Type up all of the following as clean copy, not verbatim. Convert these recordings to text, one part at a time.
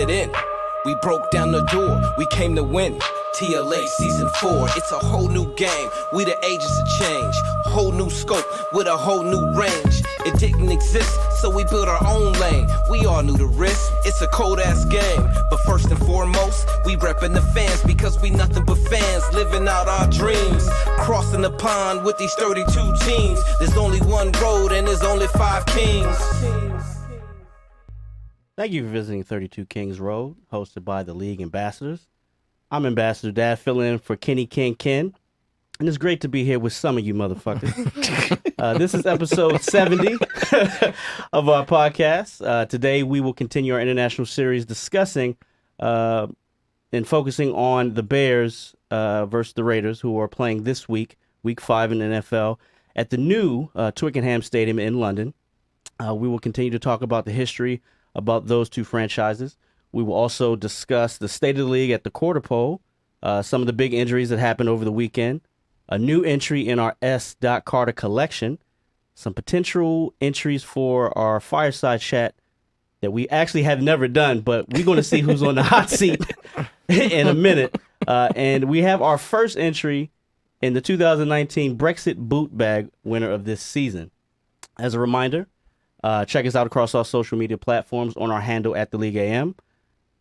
it in. We broke down the door, we came to win. TLA Season 4, it's a whole new game. We the agents of change, whole new scope with a whole new range. It didn't exist, so we built our own lane. We all knew the risk, it's a cold-ass game. But first and foremost, we reppin' the fans because we nothing but fans living out our dreams. Crossing the pond with these 32 teams. There's only one road and there's only 5 kings. Thank you for visiting 32 Kings Road, hosted by the League Ambassadors. I'm Ambassador Dad, filling in for Kenny King Ken, and it's great to be here with some of you motherfuckers. This is episode 70 of our podcast. Today we will continue our international series discussing and focusing on the Bears versus the Raiders, who are playing this week, week 5 in the NFL, at the new Twickenham Stadium in London. We will continue to talk about the history about those two franchises. We will also discuss the state of the league at the quarter pole, some of the big injuries that happened over the weekend, a new entry in our S. Carter collection, some potential entries for our fireside chat that we actually have never done, but we're going to see who's on the hot seat in a minute. And we have our first entry in the 2019 Brexit Bootbag winner of this season. As a reminder, check us out across all social media platforms on our handle at The League AM.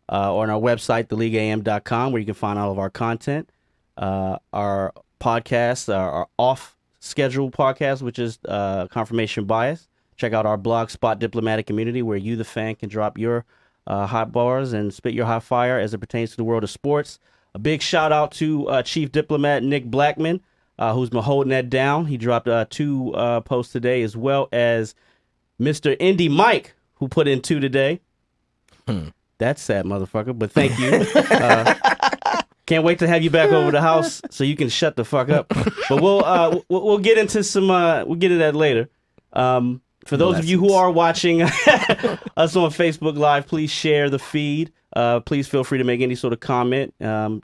On our website, theleagueam.com, where you can find all of our content. Our podcasts, our off-schedule podcast, which is Confirmation Bias. Check out our blog, Spot Diplomatic Community, where you, the fan, can drop your hot bars and spit your hot fire as it pertains to the world of sports. A big shout-out to Chief Diplomat Nick Blackman, who's been holding that down. He dropped 2 posts today, as well as Mr. Indy Mike, who put in 2 today. That's sad, motherfucker, but thank you. Can't wait to have you back over the house so you can shut the fuck up. But we'll get into some we'll get into that later. For those of you who are watching us on Facebook Live, please share the feed. Please feel free to make any sort of comment,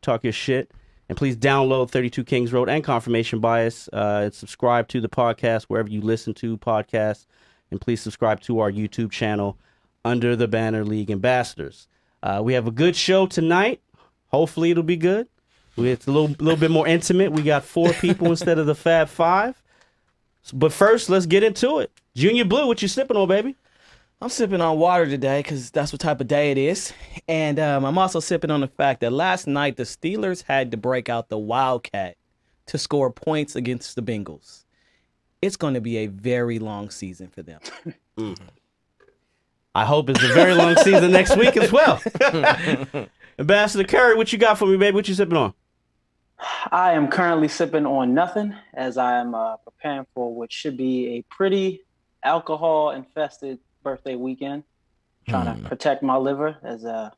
talk your shit, and please download 32 Kings Road and Confirmation Bias and subscribe to the podcast wherever you listen to podcasts, and please subscribe to our YouTube channel under the banner League Ambassadors. We have a good show tonight. Hopefully it'll be good. It's a little bit more intimate. We got 4 people instead of the Fab 5. But first, let's get into it. Junior Blue, what you sipping on, baby? I'm sipping on water today because that's what type of day it is. And I'm also sipping on the fact that last night the Steelers had to break out the Wildcat to score points against the Bengals. It's going to be a very long season for them. I hope it's a very long season next week as well. Ambassador Curry, what you got for me, baby? What you sipping on? I am currently sipping on nothing as I am preparing for what should be a pretty alcohol-infested birthday weekend. Trying to protect my liver as I'm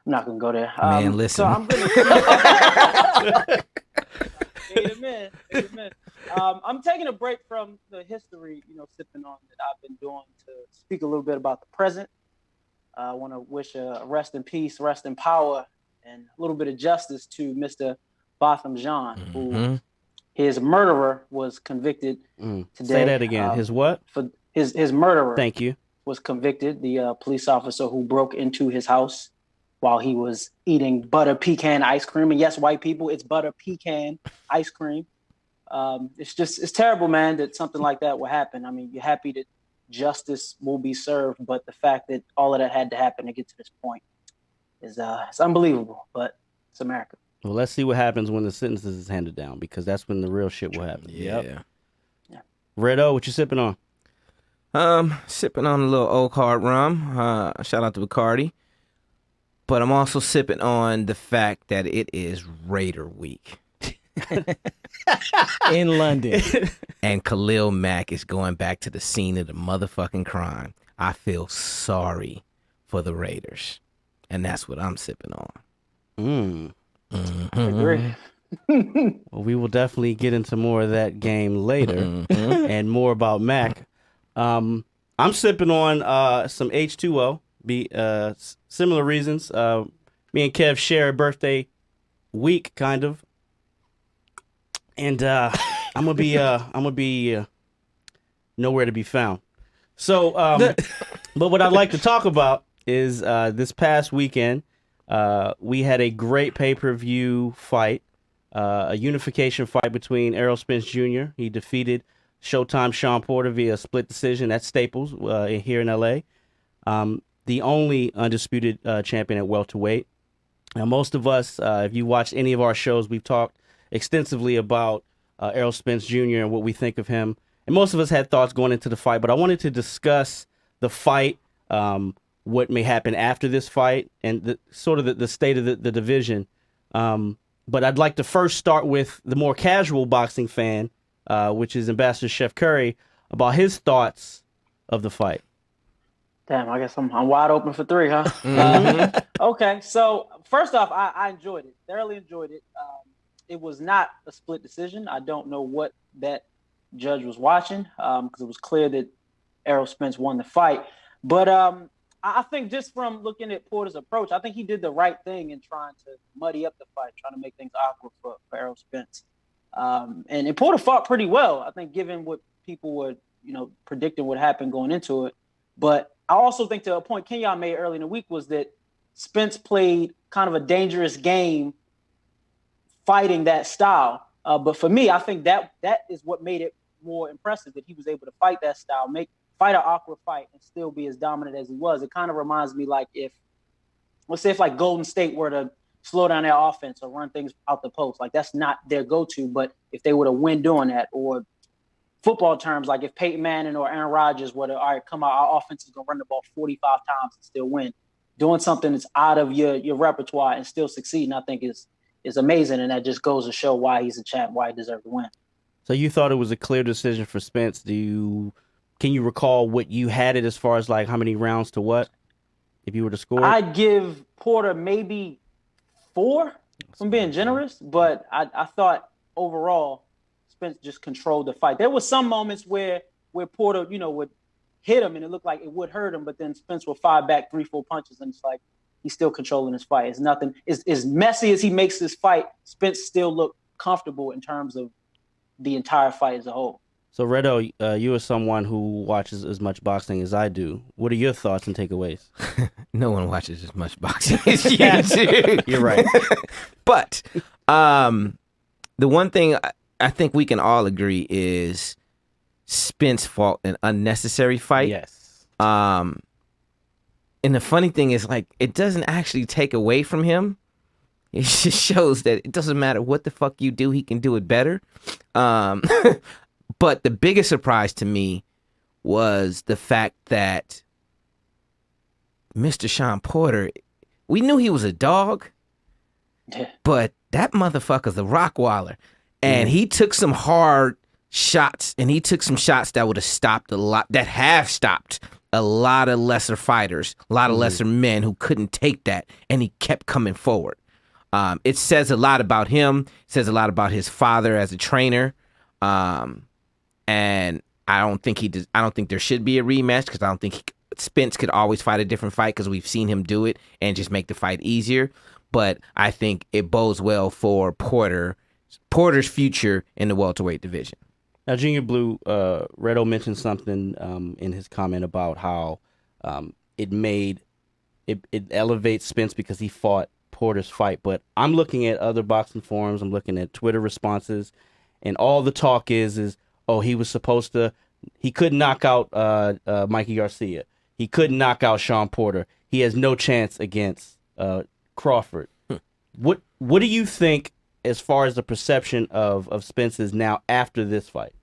not going to go there. Man, listen. So I'm going to... Wait a minute. I'm taking a break from the history, sipping on that I've been doing to speak a little bit about the present. I want to wish a rest in peace, rest in power, and a little bit of justice to Mr. Botham Jean, who his murderer was convicted today. Say that again. His what? For his murderer. Thank you. Was convicted. The police officer who broke into his house while he was eating butter pecan ice cream. And yes, white people, it's butter pecan ice cream. It's terrible, man, that something like that will happen. I mean, you're happy that justice will be served, but the fact that all of that had to happen to get to this point is it's unbelievable, but it's America. Well, let's see what happens when the sentence is handed down, because that's when the real shit will happen. Yeah. Redo, what you sipping on? Sipping on a little Oak Hard rum. Shout out to Bacardi. But I'm also sipping on the fact that it is Raider week. In London. And Khalil Mack is going back to the scene of the motherfucking crime. I feel sorry for the Raiders. And that's what I'm sipping on. I agree. Well, we will definitely get into more of that game later and more about Mac. I'm sipping on some H2O. Similar reasons. Me and Kev share a birthday week, kind of. And I'm gonna be nowhere to be found. So, but what I'd like to talk about is this past weekend, we had a great pay-per-view fight, a unification fight between Errol Spence Jr. He defeated Showtime Sean Porter via split decision at Staples here in L.A., the only undisputed champion at welterweight. Now, most of us, if you watch any of our shows, we've talked extensively about Errol Spence Jr. and what we think of him. And most of us had thoughts going into the fight, but I wanted to discuss the fight, what may happen after this fight, and the state of the division. But I'd like to first start with the more casual boxing fan, which is Ambassador Chef Curry, about his thoughts of the fight. Damn, I guess I'm wide open for three, huh? Okay, so first off, I enjoyed it, thoroughly enjoyed it. It was not a split decision. I don't know what that judge was watching, because it was clear that Errol Spence won the fight. But I think just from looking at Porter's approach, I think he did the right thing in trying to muddy up the fight, trying to make things awkward for Errol Spence. And Porter fought pretty well, I think, given what people were, predicting would happen going into it. But I also think, to a point Kenyon made early in the week, was that Spence played kind of a dangerous game fighting that style. But for me, I think that is what made it more impressive, that he was able to fight that style, fight an awkward fight, and still be as dominant as he was. It kind of reminds me like let's say if Golden State were to slow down their offense or run things out the post, like that's not their go-to, but if they were to win doing that, or football terms, like if Peyton Manning or Aaron Rodgers were to, all right, come out, our offense is going to run the ball 45 times and still win. Doing something that's out of your repertoire and still succeeding, I think is amazing, and that just goes to show why he's a champ, why he deserves to win. So you thought it was a clear decision for Spence. Can you recall what you had it as far as like how many rounds to what, if you were to score? I'd give Porter maybe 4, if I'm being generous, but I thought overall Spence just controlled the fight. There was some moments where Porter, would hit him and it looked like it would hurt him, but then Spence would fire back 3-4 punches, and it's like he's still controlling his fight. It's nothing. As messy as he makes this fight, Spence still looked comfortable in terms of the entire fight as a whole. So, Redo, you are someone who watches as much boxing as I do. What are your thoughts and takeaways? No one watches as much boxing as you do. You're right. But the one thing I think we can all agree is Spence fought an unnecessary fight. Yes. And the funny thing is, like, it doesn't actually take away from him. It just shows that it doesn't matter what the fuck you do, he can do it better. But the biggest surprise to me was the fact that Mr. Sean Porter, we knew he was a dog, but that motherfucker's a rockwaller. And he took some hard shots, and he took some shots that would have stopped that have stopped a lot of lesser fighters, a lot of lesser men who couldn't take that, and he kept coming forward. It says a lot about him. It says a lot about his father as a trainer. And I don't think there should be a rematch, because I don't think Spence could always fight a different fight, because we've seen him do it and just make the fight easier. But I think it bodes well for Porter's future in the welterweight division. Now, Junior Blue, Redo mentioned something in his comment about how it elevates Spence because he fought Porter's fight. But I'm looking at other boxing forums, I'm looking at Twitter responses, and all the talk is he couldn't knock out Mikey Garcia. He couldn't knock out Sean Porter. He has no chance against Crawford. What do you think as far as the perception of Spence is now after this fight?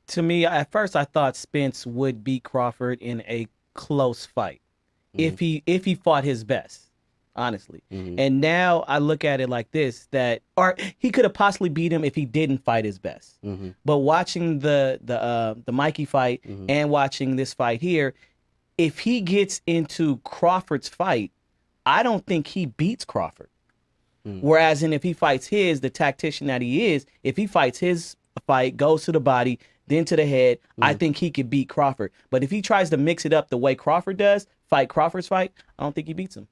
To me, at first I thought Spence would beat Crawford in a close fight if he fought his best, honestly. And now I look at it like this, or he could have possibly beat him if he didn't fight his best. But watching the Mikey fight and watching this fight here, if he gets into Crawford's fight, I don't think he beats Crawford. Whereas if he fights the tactician that he is, if he fights his fight, goes to the body, then to the head, I think he could beat Crawford. But if he tries to mix it up the way Crawford does, fight Crawford's fight, I don't think he beats him.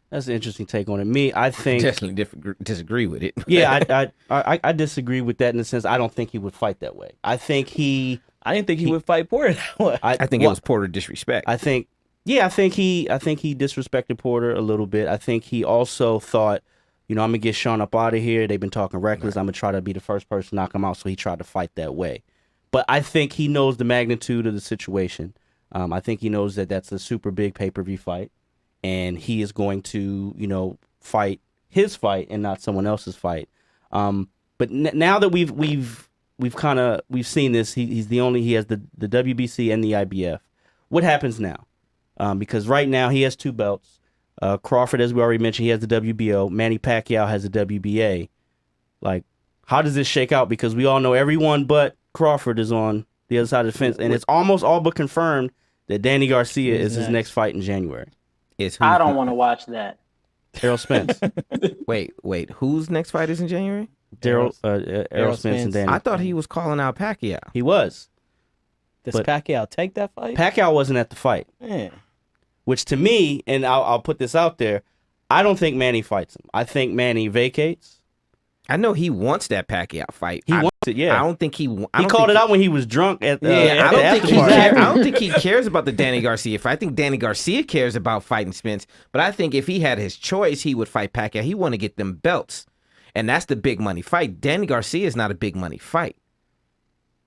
That's an interesting take on it. Me, I think definitely disagree with it. Yeah, I disagree with that in the sense I don't think he would fight that way. I didn't think he would fight Porter that way. I think it was Porter disrespect. I think Yeah, I think he disrespected Porter a little bit. I think he also thought, I'm gonna get Sean up out of here. They've been talking reckless. I'm gonna try to be the first person to knock him out. So he tried to fight that way. But I think he knows the magnitude of the situation. I think he knows that that's a super big pay-per-view fight, and he is going to, fight his fight and not someone else's fight. But now that we've seen this, he has the WBC and the IBF. What happens now? Because right now he has 2 belts. Crawford, as we already mentioned, he has the WBO. Manny Pacquiao has the WBA. Like, how does this shake out? Because we all know everyone but Crawford is on the other side of the fence, and it's almost all but confirmed that Danny Garcia is his next fight in January. I don't want to watch that. Errol Spence. Wait. Whose next fight is in January? Errol Spence and Danny. I thought he was calling out Pacquiao. He was. Does Pacquiao take that fight? Pacquiao wasn't at the fight. Yeah. Which to me, and I'll put this out there, I don't think Manny fights him. I think Manny vacates. I know he wants that Pacquiao fight. He wants it, yeah. I don't think he. He called it out when he was drunk at the I don't after think he party. cares. I don't think he cares about the Danny Garcia fight. I think Danny Garcia cares about fighting Spence. But I think if he had his choice, he would fight Pacquiao. He want to get them belts, and that's the big money fight. Danny Garcia is not a big money fight.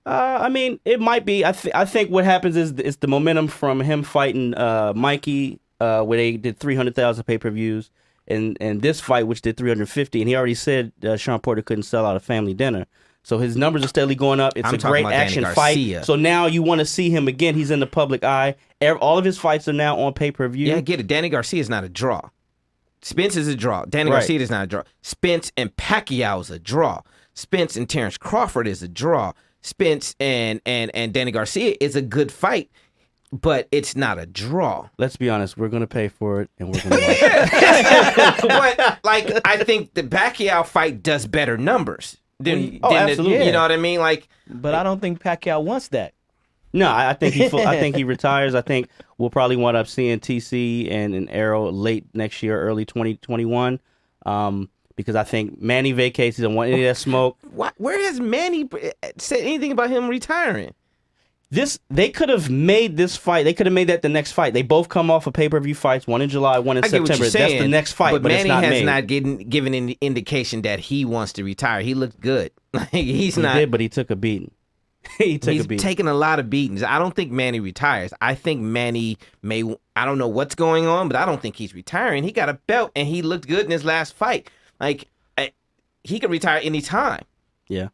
I mean, it might be. I think what happens is it's the momentum from him fighting Mikey, where they did 300,000 pay-per-views, and this fight, which did 350, and he already said Sean Porter couldn't sell out a family dinner. So his numbers are steadily going up. It's a great action fight. So now you want to see him again. He's in the public eye. All of his fights are now on pay-per-view. Yeah, I get it. Danny Garcia is not a draw. Spence is a draw. Danny Garcia is not a draw. Spence and Pacquiao is a draw. Spence and Terrence Crawford is a draw. Spence and Danny Garcia is a good fight, but it's not a draw. Let's be honest. We're going to pay for it, and we're going to watch it. But, I think the Pacquiao fight does better numbers. Absolutely. You know what I mean? But I don't think Pacquiao wants that. No, I think he retires. I think we'll probably wind up seeing TC and Arrow late next year, early 2021. Because I think Manny vacates. He doesn't want any of that smoke. Where has Manny said anything about him retiring? They could have made this fight. They could have made that the next fight. They both come off of pay-per-view fights, one in July, one in September. That's the next fight, but Manny it's not has made. not given any indication that he wants to retire. He looked good. He did, but he took a beating. He's taking a lot of beatings. I don't think Manny retires. I think Manny I don't know what's going on, but I don't think he's retiring. He got a belt, and he looked good in his last fight. He could retire anytime. Yeah.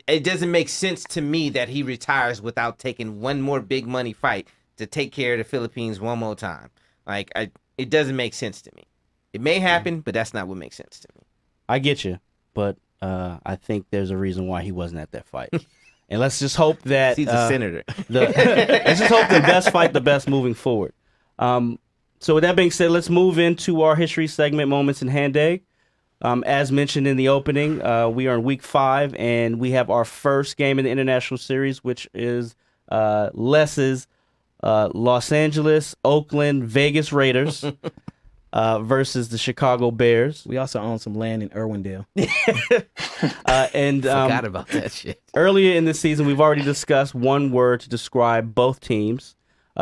It doesn't make sense to me that he retires without taking one more big money fight to take care of the Philippines one more time. It doesn't make sense to me. It may happen, but that's not what makes sense to me. I get you, but I think there's a reason why he wasn't at that fight. And let's just hope that he's a senator. Let's just hope the best fight the best moving forward. So with that being said, let's move into our history segment, Moments in Hand Day. As mentioned in the opening, we are in week 5, and we have our first game in the international series, which is Les's Los Angeles, Oakland, Vegas Raiders versus the Chicago Bears. We also own some land in Irwindale. Forgot about that shit. Earlier in the season, we've already discussed one word to describe both teams.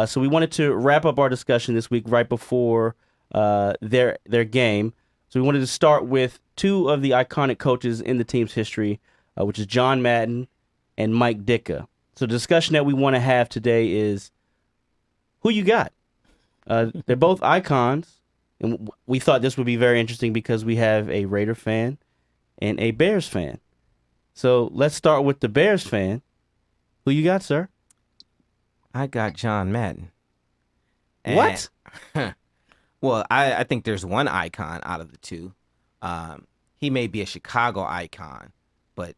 So we wanted to wrap up our discussion this week right before their game. So we wanted to start with 2 of the iconic coaches in the team's history, which is John Madden and Mike Ditka. So the discussion that we want to have today is who you got. They're both icons, and we thought this would be very interesting because we have a Raider fan and a Bears fan. So let's start with the Bears fan. Who you got, sir? I got John Madden. What? Well, I think there's one icon out of the 2. He may be a Chicago icon, but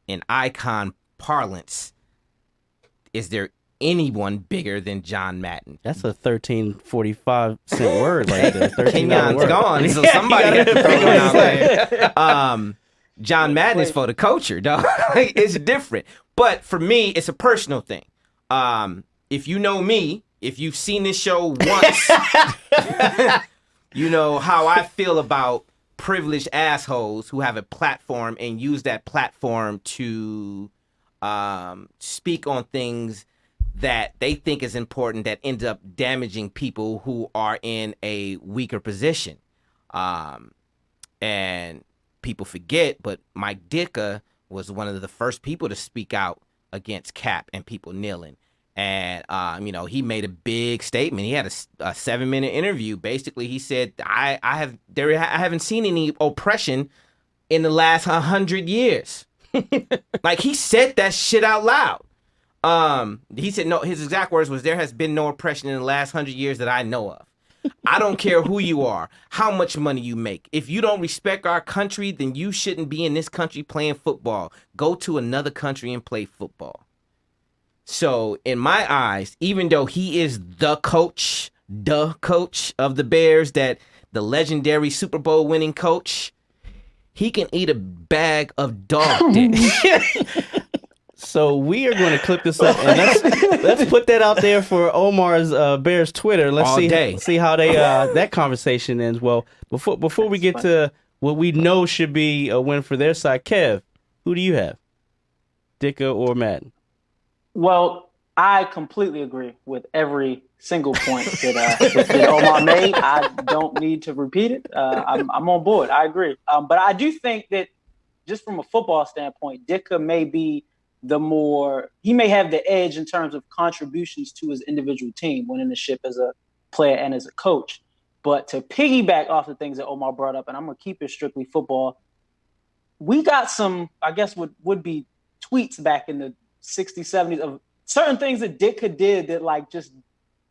in icon parlance, is there anyone bigger than John Madden? That's a 13.45 word right there. Kenyon's gone, so somebody has to throw it out there. John Madden is for the culture, dog. It's different. But for me, it's a personal thing. If you know me, if you've seen this show once, you know how I feel about privileged assholes who have a platform and use that platform to speak on things that they think is important that ends up damaging people who are in a weaker position. And people forget, but Mike Ditka was one of the first people to speak out against Cap and people kneeling. And, he made a big statement. He had a 7-minute interview. Basically, he said, I haven't seen any oppression in the last 100 years. Like, he said that shit out loud. He said, no, his exact words was, there has been no oppression in the last 100 years that I know of. I don't care who you are, how much money you make. If you don't respect our country, then you shouldn't be in this country playing football. Go to another country and play football. So in my eyes, even though he is the coach of the Bears, that the legendary Super Bowl winning coach, he can eat a bag of dog dick. So we are going to clip this up and let's put that out there for Omar's Bears Twitter. Let's see how they that conversation ends. Well, before we get to what we know should be a win for their side, Kev, who do you have, Ditka or Madden? Well, I completely agree with every single point that Omar made. I don't need to repeat it. I'm on board. I agree. But I do think that just from a football standpoint, Ditka may be he may have the edge in terms of contributions to his individual team, winning the ship as a player and as a coach. But to piggyback off the things that Omar brought up, and I'm going to keep it strictly football, we got some, I guess, would be tweets back in the 60s, 70s of certain things that Ditka did that like just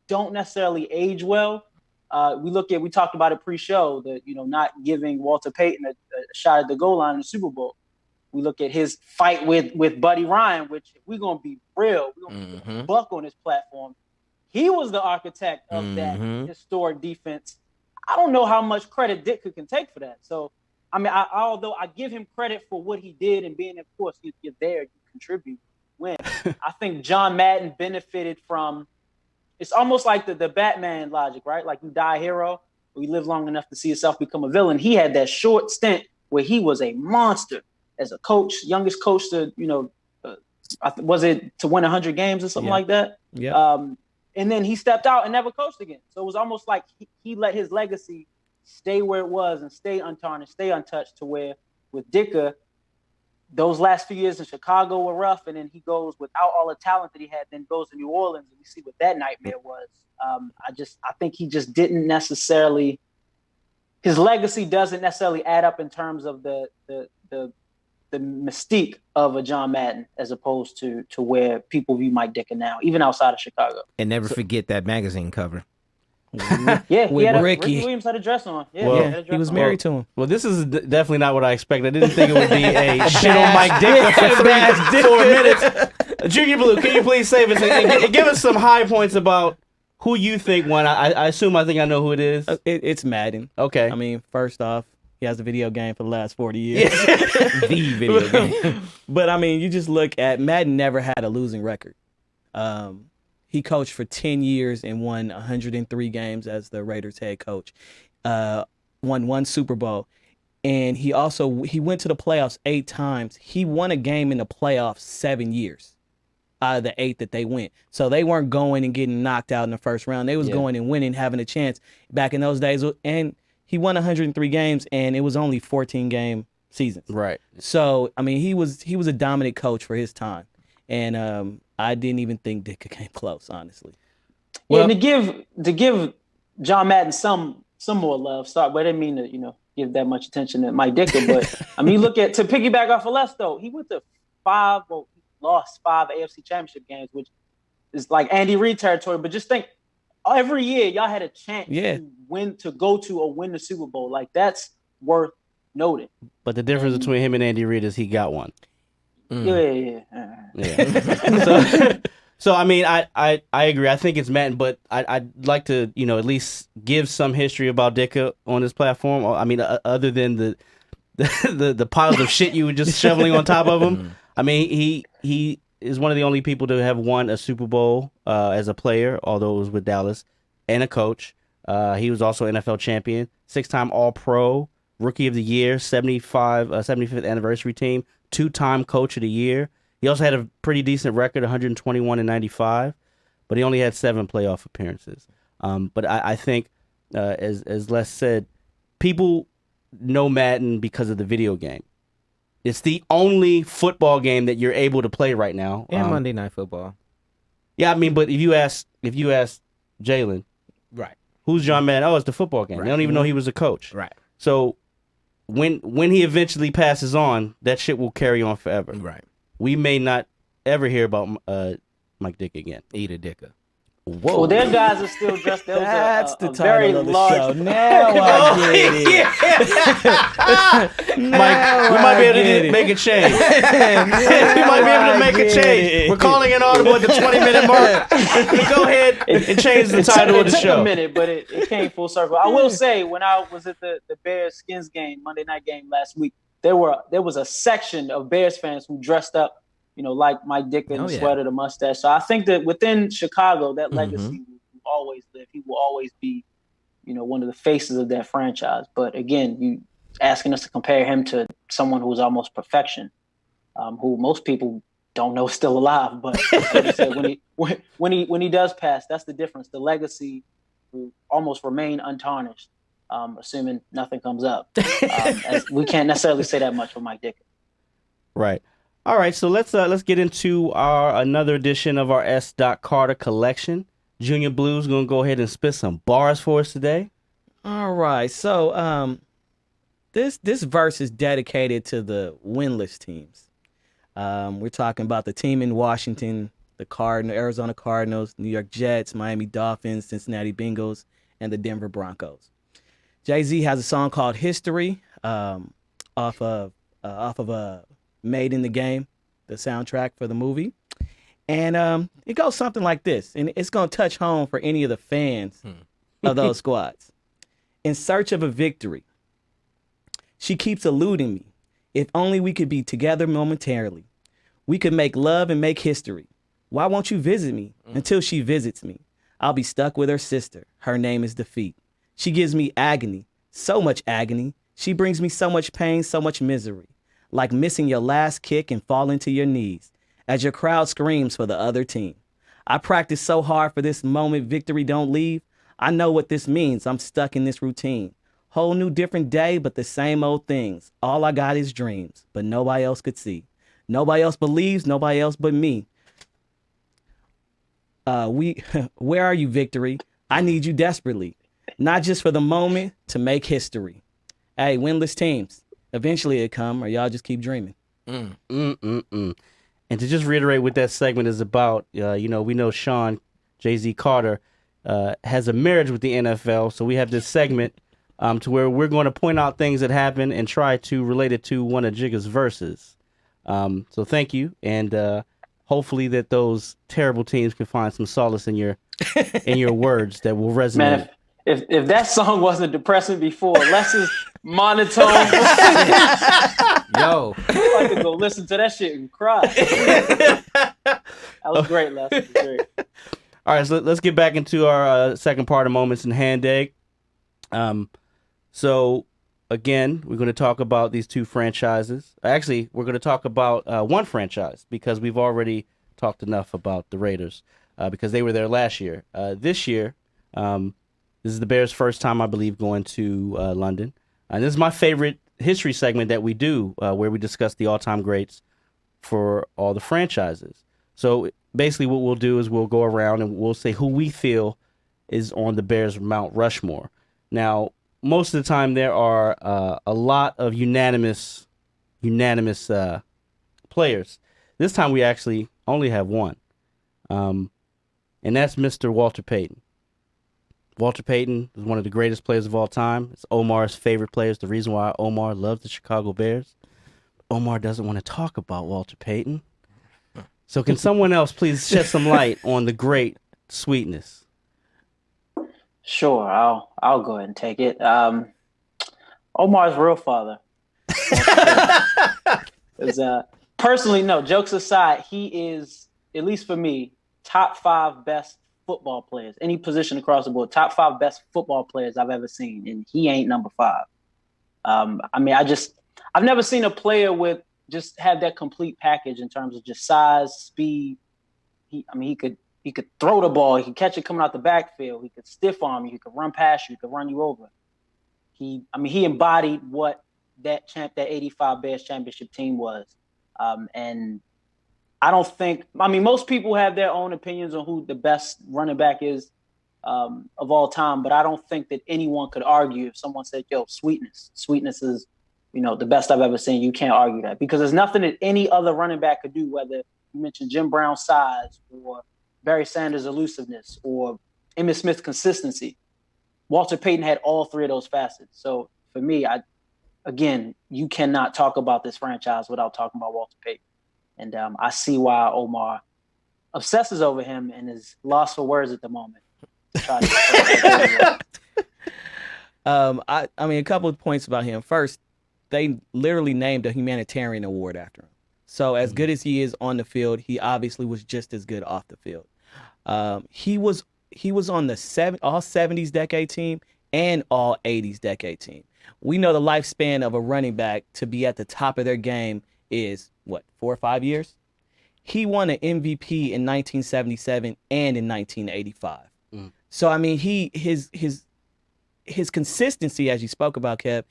don't necessarily age well. We talked about it pre-show, that, not giving Walter Payton a shot at the goal line in the Super Bowl. We look at his fight with Buddy Ryan, which, if we're going to be real, we're going to buck on this platform. He was the architect of that historic defense. I don't know how much credit Ditka can take for that. So, I mean, although I give him credit for what he did and being, of course, you're there, you contribute, win. I think John Madden benefited from, it's almost like the Batman logic, right? Like, you die a hero, or you live long enough to see yourself become a villain. He had that short stint where he was a monster as a coach, youngest coach to, was it to win 100 games or something like that? Yeah. And then he stepped out and never coached again. So it was almost like he let his legacy stay where it was and stay untarnished, stay untouched, to where with Ditka, those last few years in Chicago were rough. And then he goes without all the talent that he had, then goes to New Orleans, and we see what that nightmare was. I think he just didn't necessarily, his legacy doesn't necessarily add up in terms of the mystique of a John Madden, as opposed to where people view Mike Ditka now, even outside of Chicago. And never forget that magazine cover. Yeah, with Ricky Williams had a dress on. Yeah, Well, he was married to him. Well, this is definitely not what I expected. I didn't think it would be a shit on Mike Ditka for 4 minutes. Junior Blue, can you please save us and give us some high points about who you think won? I assume I know who it is. It's Madden. Okay. I mean, first off, he has a video game for the last 40 years. The video game. But, I mean, you just look at Madden never had a losing record. He coached for 10 years and won 103 games as the Raiders head coach. Won 1 Super Bowl. And he went to the playoffs 8 times. He won a game in the playoffs 7 years out of the 8 that they went. So they weren't going and getting knocked out in the first round. They was going and winning, having a chance back in those days. And he won 103 games, and it was only 14-game seasons. Right. So, I mean, he was a dominant coach for his time. And I didn't even think Ditka came close, honestly. Well, and to give John Madden some more love. But I didn't mean to, give that much attention to Mike Ditka. But I mean, look at, to piggyback off of Les, though, he went to he lost 5 AFC Championship games, which is like Andy Reid territory. But just think, every year y'all had a chance to go to or win the Super Bowl. Like, that's worth noting. But the difference between him and Andy Reid is he got one. Yeah. So I mean, I agree. I think it's Madden, but I'd like to, at least give some history about Ditka on this platform. I mean, other than the piles of shit you were just shoveling on top of him. I mean, he is one of the only people to have won a Super Bowl as a player, although it was with Dallas, and a coach. He was also NFL champion, 6-time All-Pro, Rookie of the Year, 75th anniversary team, 2-time Coach of the Year. He also had a pretty decent record, 121-95. but he only had 7 playoff appearances. But I think, as Les said, people know Madden because of the video game. It's the only football game that you're able to play right now. And Monday Night Football. Yeah, I mean, but if you ask Jalen, Right. who's John Madden? Oh, it's the football game. Right. They don't even know he was a coach. Right. So when he eventually passes on, that shit will carry on forever. Right. We may not ever hear about Mike Dick again. Eat a dicker. Whoa. Well, their guys are still dressed. There was That's a the very title of the large. show. Now I get it. Mike, we might be able to make a change. We might be able to make a change. We're calling an audible at the 20-minute mark. Go ahead and change the title of the It took show. a minute, but it came full circle. I will say, when I was at the Bears Skins game, Monday night game last week, there was a section of Bears fans who dressed up, like Mike Dick in the sweater, the mustache. So I think that within Chicago, that legacy will always live. He will always be, one of the faces of that franchise. But again, you asking us to compare him to someone who's almost perfection, who most people don't know is still alive. But like you said, when he does pass, that's the difference. The legacy will almost remain untarnished, assuming nothing comes up. As we can't necessarily say that much for Mike Dick. Right. All right, so let's get into another edition of our S. Carter collection. Junior Blues gonna go ahead and spit some bars for us today. All right, so this verse is dedicated to the winless teams. We're talking about the team in Washington, the Arizona Cardinals, New York Jets, Miami Dolphins, Cincinnati Bengals, and the Denver Broncos. Jay-Z has a song called "History" off of Made in the Game, the soundtrack for the movie. And it goes something like this, and it's going to touch home for any of the fans of those squads. In search of a victory, she keeps eluding me. If only we could be together momentarily. We could make love and make history. Why won't you visit me until she visits me? I'll be stuck with her sister. Her name is Defeat. She gives me agony, so much agony. She brings me so much pain, so much misery. Like missing your last kick and falling to your knees as your crowd screams for the other team. I practiced so hard for this moment, victory don't leave. I know what this means. I'm stuck in this routine. Whole new different day, but the same old things. All I got is dreams, but nobody else could see. Nobody else believes, nobody else but me. Where are you, victory? I need you desperately. Not just for the moment, to make history. Hey, winless teams. Eventually it come, or y'all just keep dreaming. And to just reiterate what that segment is about, we know Sean Jay-Z Carter has a marriage with the NFL, so we have this segment to where we're going to point out things that happen and try to relate it to one of Jigga's verses. So thank you, and hopefully that those terrible teams can find some solace in your words that will resonate. Man, if that song wasn't depressing before, Les's monotone. Yo. I could go listen to that shit and cry. That was great, Les. That was great. All right, so let's get back into our second part of Moments in Hand Egg. So, again, we're going to talk about these two franchises. Actually, we're going to talk about one franchise because we've already talked enough about the Raiders because they were there last year. This year, this is the Bears' first time, I believe, going to London. And this is my favorite history segment that we do where we discuss the all-time greats for all the franchises. So basically what we'll do is we'll go around and we'll say who we feel is on the Bears' Mount Rushmore. Now, most of the time there are a lot of unanimous players. This time we actually only have one, and that's Mr. Walter Payton. Walter Payton is one of the greatest players of all time. It's Omar's favorite players. The reason why Omar loves the Chicago Bears. Omar doesn't want to talk about Walter Payton. So can someone else please shed some light on the great sweetness? Sure, I'll go ahead and take it. Omar's real father. Personally, no, jokes aside, he is, at least for me, top 5 best football players, any position across the board, top 5 best football players I've ever seen, and he ain't number 5. I've never seen a player just have that complete package in terms of just size, speed. He could He could throw the ball. He could catch it coming out the backfield. He could stiff arm you. He could run past you. He could run you over. He embodied what that 85 Bears championship team was. And I don't think, most people have their own opinions on who the best running back is of all time, but I don't think that anyone could argue if someone said, yo, Sweetness is, the best I've ever seen. You can't argue that because there's nothing that any other running back could do, whether you mention Jim Brown's size or Barry Sanders' elusiveness or Emmitt Smith's consistency. Walter Payton had all three of those facets. So for me, you cannot talk about this franchise without talking about Walter Payton. And I see why Omar obsesses over him and is lost for words at the moment. A couple of points about him. First, they literally named a humanitarian award after him. So as good as he is on the field, he obviously was just as good off the field. He was on the all 70s decade team and all 80s decade team. We know the lifespan of a running back to be at the top of their game is 4 or 5 years. He won an MVP in 1977 and in 1985. So his consistency, as you spoke about, Kev,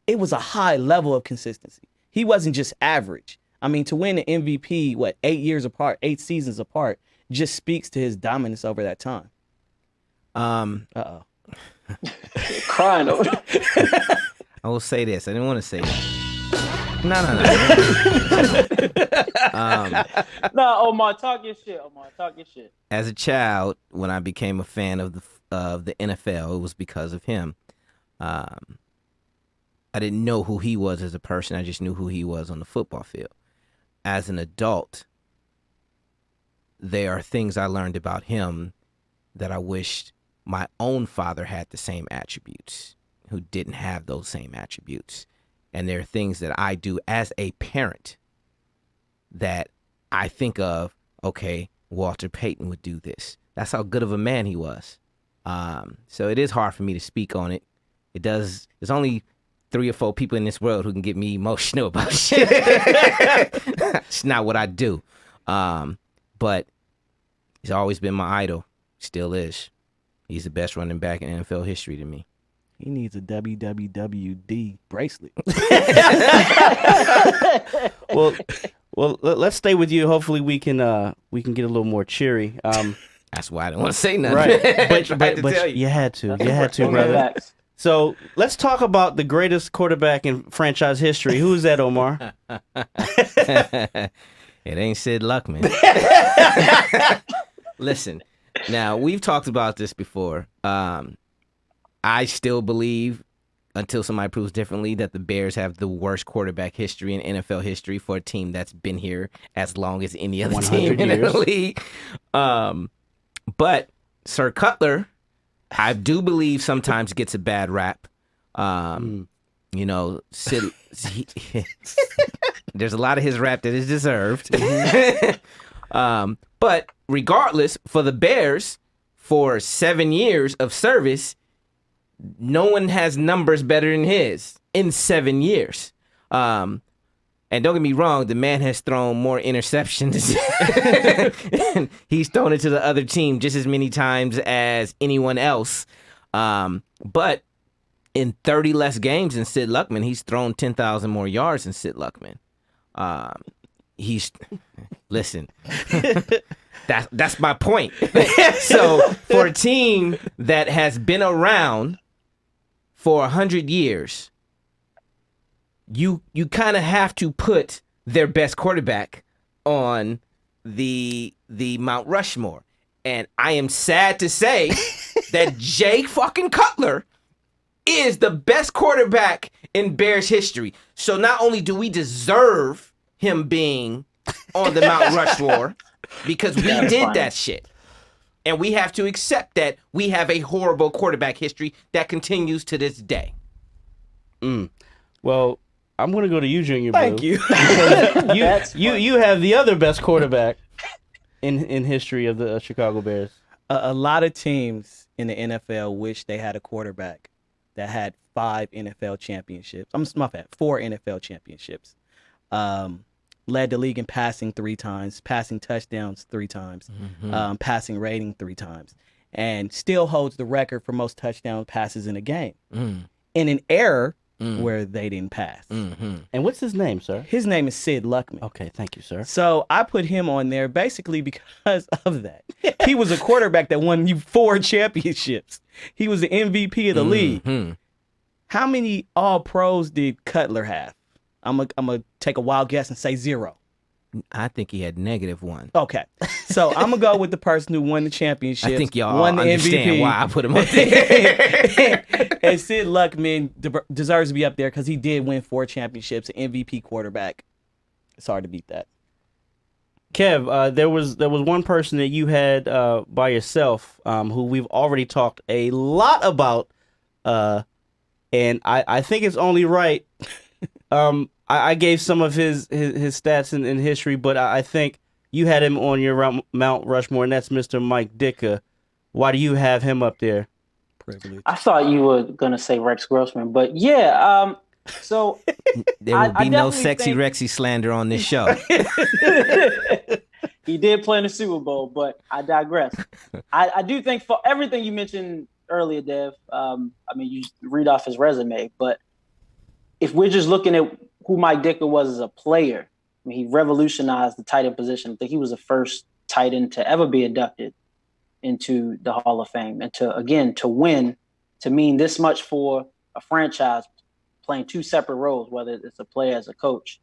it was a high level of consistency. He wasn't just average. To win an MVP, 8 seasons apart, just speaks to his dominance over that time. Crying over it. I will say this. I didn't want to say that. No. No, Omar, talk your shit. As a child, when I became a fan of the NFL, it was because of him. I didn't know who he was as a person. I just knew who he was on the football field. As an adult, there are things I learned about him that I wished my own father had the same attributes, who didn't have those same attributes. And there are things that I do as a parent that I think of, okay, Walter Payton would do this. That's how good of a man he was. So it is hard for me to speak on it. There's only 3 or 4 people in this world who can get me emotional about shit. It's not what I do. But he's always been my idol. Still is. He's the best running back in NFL history to me. He needs a WWWD bracelet. Well, let's stay with you. Hopefully, we can get a little more cheery. That's why I didn't want to say nothing. Right, but you had to, brother. So let's talk about the greatest quarterback in franchise history. Who's that, Omar? It ain't Sid Luckman. Listen, now we've talked about this before. I still believe, until somebody proves differently, that the Bears have the worst quarterback history in NFL history for a team that's been here as long as any other team in the league. But Sir Cutler, I do believe, sometimes gets a bad rap. Sid, there's a lot of his rap that is deserved. But regardless, for the Bears, for 7 years of service, no one has numbers better than his in 7 years. And don't get me wrong, the man has thrown more interceptions. And he's thrown it to the other team just as many times as anyone else. But in 30 less games than Sid Luckman, he's thrown 10,000 more yards than Sid Luckman. Listen, that's my point. So for a team that has been around for 100 years, you kind of have to put their best quarterback on the Mount Rushmore. And I am sad to say that Jay fucking Cutler is the best quarterback in Bears history. So not only do we deserve him being on the Mount Rushmore, because we did that shit, and we have to accept that we have a horrible quarterback history that continues to this day. Well, I'm going to go to you, Junior. Thank Blue, you. because you have the other best quarterback in history of the Chicago Bears. A lot of teams in the NFL wish they had a quarterback that had 4 NFL championships. led the league in passing 3 times, passing touchdowns 3 times, passing rating 3 times, and still holds the record for most touchdown passes in a game. In an era where they didn't pass. And what's his name, sir? His name is Sid Luckman. Okay, thank you, sir. So I put him on there basically because of that. He was a quarterback that won you 4 championships. He was the MVP of the league. How many All-Pros did Cutler have? I'm gonna take a wild guess and say 0. I think he had -1. Okay, so I'm gonna go with the person who won the championship. I think y'all won the understand MVP. why I put him up there. And Sid Luckman deserves to be up there because he did win 4 championships, an MVP quarterback. It's hard to beat that. Kev, there was one person that you had by yourself who we've already talked a lot about, and I think it's only right. I gave some of his stats in history, but I think you had him on your Mount Rushmore, and that's Mr. Mike Ditka. Why do you have him up there? Privilege. I thought you were gonna say Rex Grossman, but yeah. So There will I be no definitely sexy think- Rexy slander on this show. He did play in the Super Bowl, but I digress. I do think for everything you mentioned earlier, Dev, I mean, you read off his resume, but if we're just looking at who Mike Ditka was as a player, I mean, he revolutionized the tight end position. I think he was the first tight end to ever be inducted into the Hall of Fame. And to win, to mean this much for a franchise playing 2 separate roles, whether it's a player as a coach.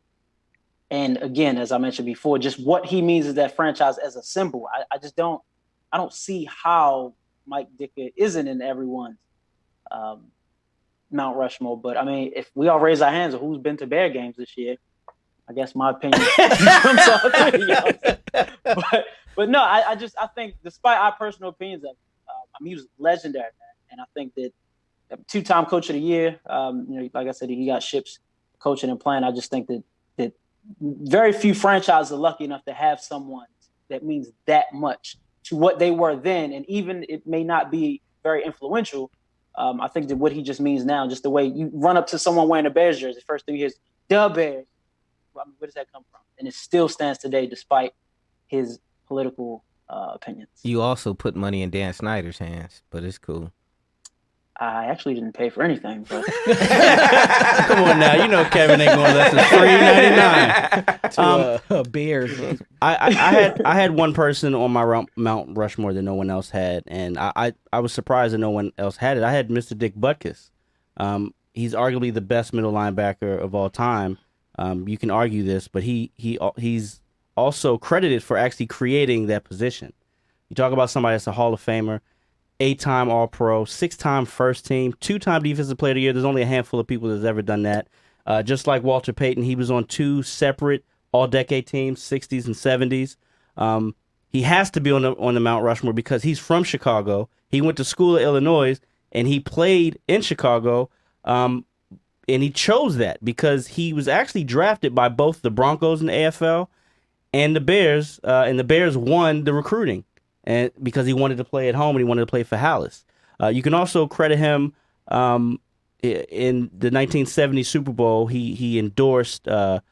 And again, as I mentioned before, just what he means is that franchise as a symbol. I don't see how Mike Ditka isn't in everyone's Mount Rushmore. But I mean, if we all raise our hands of who's been to Bear games this year, I guess my opinion comes off pretty young. But no, I think despite our personal opinions of him, he was legendary, man. And I think that 2-time coach of the year, like I said, he got ships coaching and playing. I just think that very few franchises are lucky enough to have someone that means that much to what they were then. And even it may not be very influential. I think that what he just means now, just the way you run up to someone wearing a Bears jersey, first thing is the Bears. I mean, where does that come from? And it still stands today despite his political opinions. You also put money in Dan Snyder's hands, but it's cool. I actually didn't pay for anything, but Come on now, you know Kevin ain't going less than $3.99. To Bears. I had one person on my Mount Rushmore that no one else had, and I was surprised that no one else had it. I had Mr. Dick Butkus. He's arguably the best middle linebacker of all time. You can argue this, but he's also credited for actually creating that position. You talk about somebody that's a Hall of Famer, 8-time All-Pro, 6-time first team, 2-time Defensive Player of the Year. There's only a handful of people that's ever done that. Just like Walter Payton, he was on 2 separate all-decade teams, 60s and 70s. He has to be on the Mount Rushmore because he's from Chicago. He went to school at Illinois, and he played in Chicago, and he chose that because he was actually drafted by both the Broncos in the AFL and the Bears, and the Bears won the recruiting. And because he wanted to play at home and he wanted to play for Hallis. You can also credit him in the 1970 Super Bowl. He endorsed a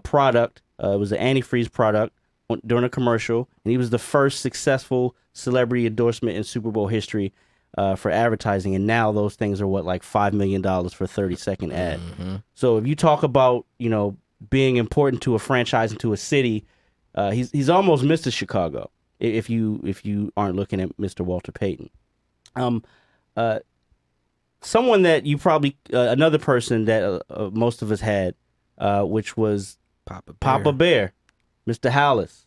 product. It was an antifreeze product during a commercial, and he was the first successful celebrity endorsement in Super Bowl history for advertising. And now those things are like $5 million for a 30-second ad. Mm-hmm. So if you talk about being important to a franchise and to a city, he's almost Mr. Chicago. If you aren't looking at Mr. Walter Payton, someone that you probably another person that most of us had, which was Papa Bear, Mr. Hallis.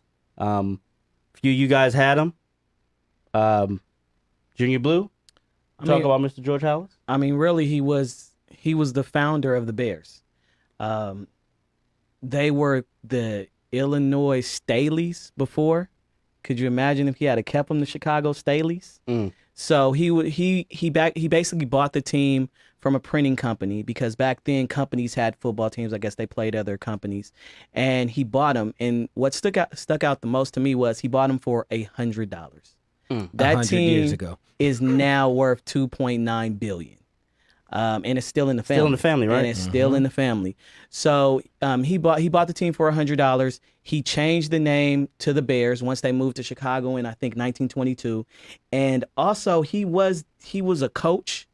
Few of you guys had him. Junior Blue. Talk about Mr. George Hallis. I mean, really, he was the founder of the Bears. They were the Illinois Staleys before. Could you imagine if he had kept them the Chicago Staleys? So he basically bought the team from a printing company because back then companies had football teams. I guess they played other companies, and he bought them. And what stuck out the most to me was he bought them for $100. That 100 team years ago is now worth $2.9 billion. And it's still in the family. Still in the family, right? And it's still in the family. So he bought the team for $100. He changed the name to the Bears once they moved to Chicago in I think 1922. And also he was a coach.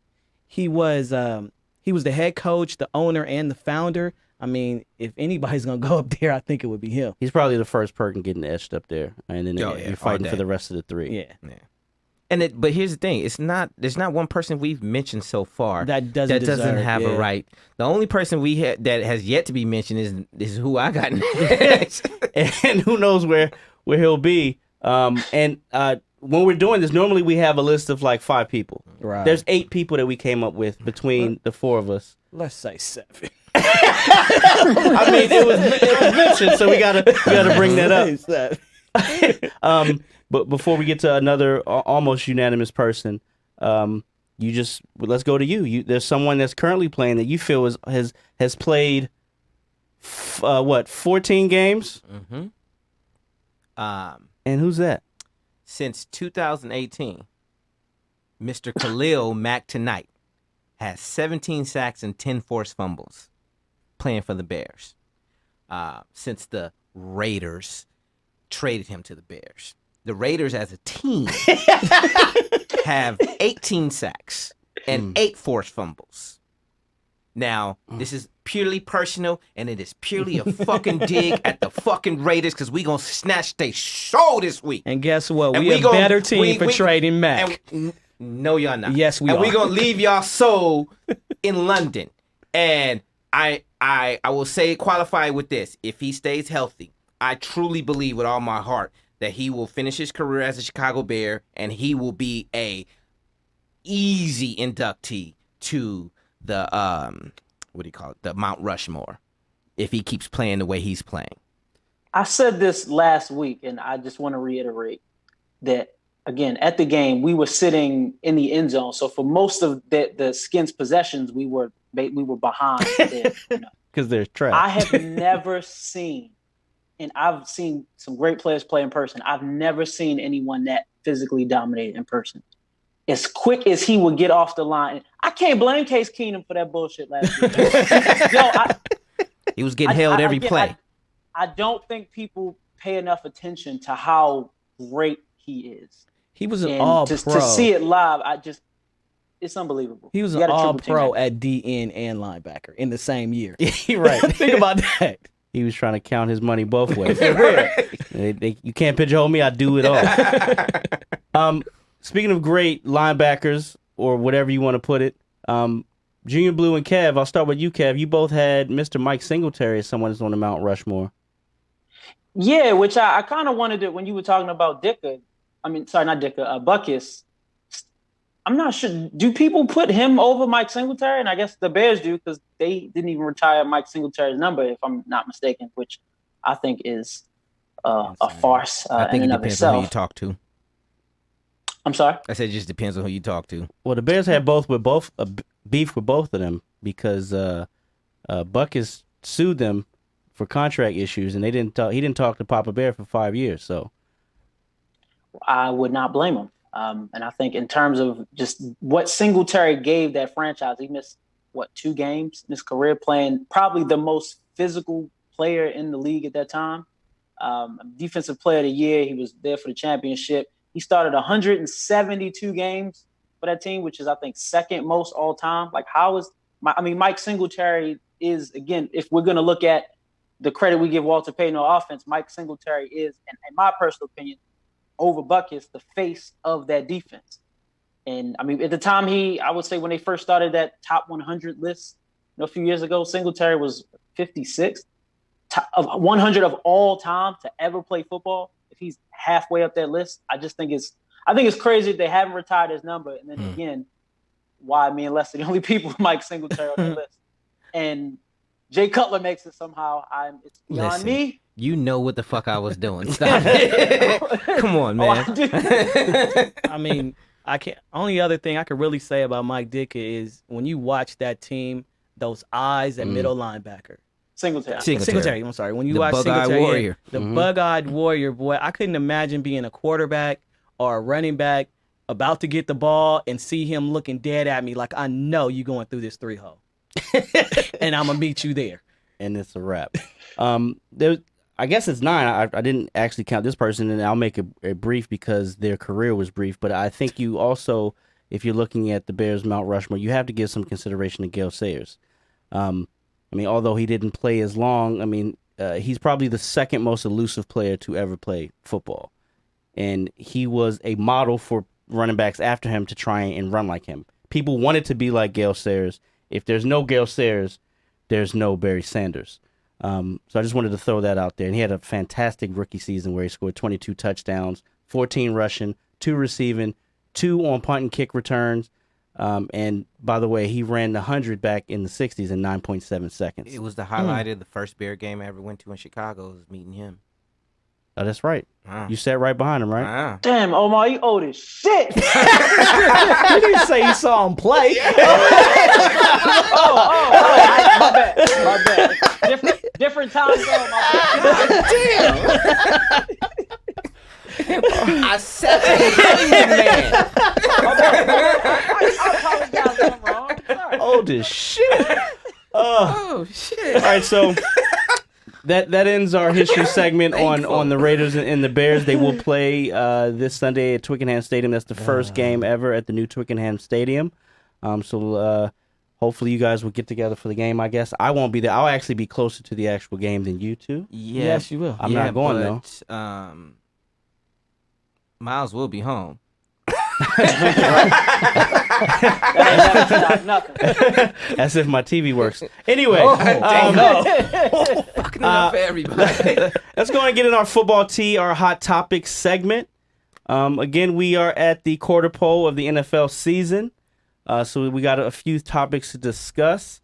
He was the head coach, the owner, and the founder. I mean, if anybody's gonna go up there, I think it would be him. He's probably the first person getting etched up there, and then you're fighting for the rest of the three. Yeah. But here's the thing: there's not one person we've mentioned so far That doesn't have a right. The only person that has yet to be mentioned is who I got next. And who knows where he'll be. When we're doing this, normally we have a list of like 5 people. Right. There's 8 people that we came up with between the 4 of us. Let's say 7. I mean, it was mentioned, so we gotta bring that up. But before we get to another almost unanimous person, let's go to you. There's someone that's currently playing that you feel has played 14 games? Mm-hmm. And who's that? Since 2018, Mr. Khalil Mack tonight has 17 sacks and 10 forced fumbles playing for the Bears. Since the Raiders traded him to the Bears. The Raiders as a team have 18 sacks and 8 forced fumbles. Now, this is purely personal, and it is purely a fucking dig at the fucking Raiders because we going to snatch their show this week. And guess what? We a better team for trading Mac. No, y'all not. Yes, we are. And we going to leave y'all soul in London. And I will say, qualify with this. If he stays healthy, I truly believe with all my heart that he will finish his career as a Chicago Bear, and he will be a easy inductee to the the Mount Rushmore, if he keeps playing the way he's playing. I said this last week, and I just want to reiterate that again at the game we were sitting in the end zone, so for most of the Skins possessions we were behind because they're trash. I have never seen. And I've seen some great players play in person. I've never seen anyone that physically dominated in person. As quick as he would get off the line. I can't blame Case Keenum for that bullshit last week. He was getting held every play. I don't think people pay enough attention to how great he is. He was an all-pro. To see it live, it's unbelievable. He was an all-pro at DN and linebacker in the same year. Right. Think about that. He was trying to count his money both ways. You can't pigeonhole me. I do it all. Speaking of great linebackers, or whatever you want to put it, Junior Blue and Kev, I'll start with you, Kev. You both had Mr. Mike Singletary as someone that's on the Mount Rushmore. Yeah, which I kind of wanted to, when you were talking about Ditka, Buckus, I'm not sure. Do people put him over Mike Singletary? And I guess the Bears do because they didn't even retire Mike Singletary's number, if I'm not mistaken, which I think is a farce I think in it and of depends itself. on who you talk to. I'm sorry? I said it just depends on who you talk to. Well, the Bears had beef with both of them because Buckus sued them for contract issues, and he didn't talk to Papa Bear for 5 years. So I would not blame him. And I think in terms of just what Singletary gave that franchise, he missed, 2 games in his career playing probably the most physical player in the league at that time. Defensive player of the year. He was there for the championship. He started 172 games for that team, which is, I think, second most all time. Like, Mike Singletary is, again, if we're going to look at the credit we give Walter Payton on offense, Mike Singletary is, in my personal opinion, over Buckus, the face of that defense. And I mean, at the time I would say when they first started that top 100 list, a few years ago, Singletary was 56th, 100 of all time to ever play football. If he's halfway up that list, I think it's crazy that they haven't retired his number. And then again, why me and Les are the only people with Mike Singletary on the list. And Jay Cutler makes it somehow. It's beyond me. You know what the fuck I was doing. Stop it. Come on, man. I mean, I can't. Only other thing I could really say about Mike Ditka is when you watch that team, those eyes at middle linebacker. Singletary. I'm sorry. When you watch Singletary, warrior. The bug-eyed warrior, boy, I couldn't imagine being a quarterback or a running back about to get the ball and see him looking dead at me like, I know you going through this 3-hole. And I'm going to meet you there. And it's a wrap. I guess it's 9. I didn't actually count this person, and I'll make it brief because their career was brief. But I think you also, if you're looking at the Bears Mount Rushmore, you have to give some consideration to Gale Sayers. I mean, although he didn't play as long, I mean, he's probably the second most elusive player to ever play football. And he was a model for running backs after him to try and run like him. People wanted to be like Gale Sayers. If there's no Gale Sayers, there's no Barry Sanders. So I just wanted to throw that out there. And he had a fantastic rookie season where he scored 22 touchdowns, 14 rushing, 2 receiving, 2 on punt and kick returns. And by the way, he ran the 100 back in the 60s in 9.7 seconds. It was the highlight of the first Bear game I ever went to in Chicago, was meeting him. Oh, that's right. Wow. You sat right behind him, right? Wow. Damn, Omar, you old as shit. You didn't say you saw him play. My bad. Different time zone, my bad. Damn. I sat behind you, man. I apologize if I'm wrong. Sorry. Old as shit. Oh, shit. All right, so that ends our history segment on the Raiders and the Bears. They will play this Sunday at Twickenham Stadium. That's the first game ever at the new Twickenham Stadium. So hopefully you guys will get together for the game, I guess. I won't be there. I'll actually be closer to the actual game than you two. Yeah. Yes, you will. I'm not going, though. Miles will be home. Nothing. As if my TV works. Anyway, Fucking enough for everybody. let's go and get in our football tea, our hot topics segment. Again, we are at the quarter pole of the NFL season. So we got a few topics to discuss.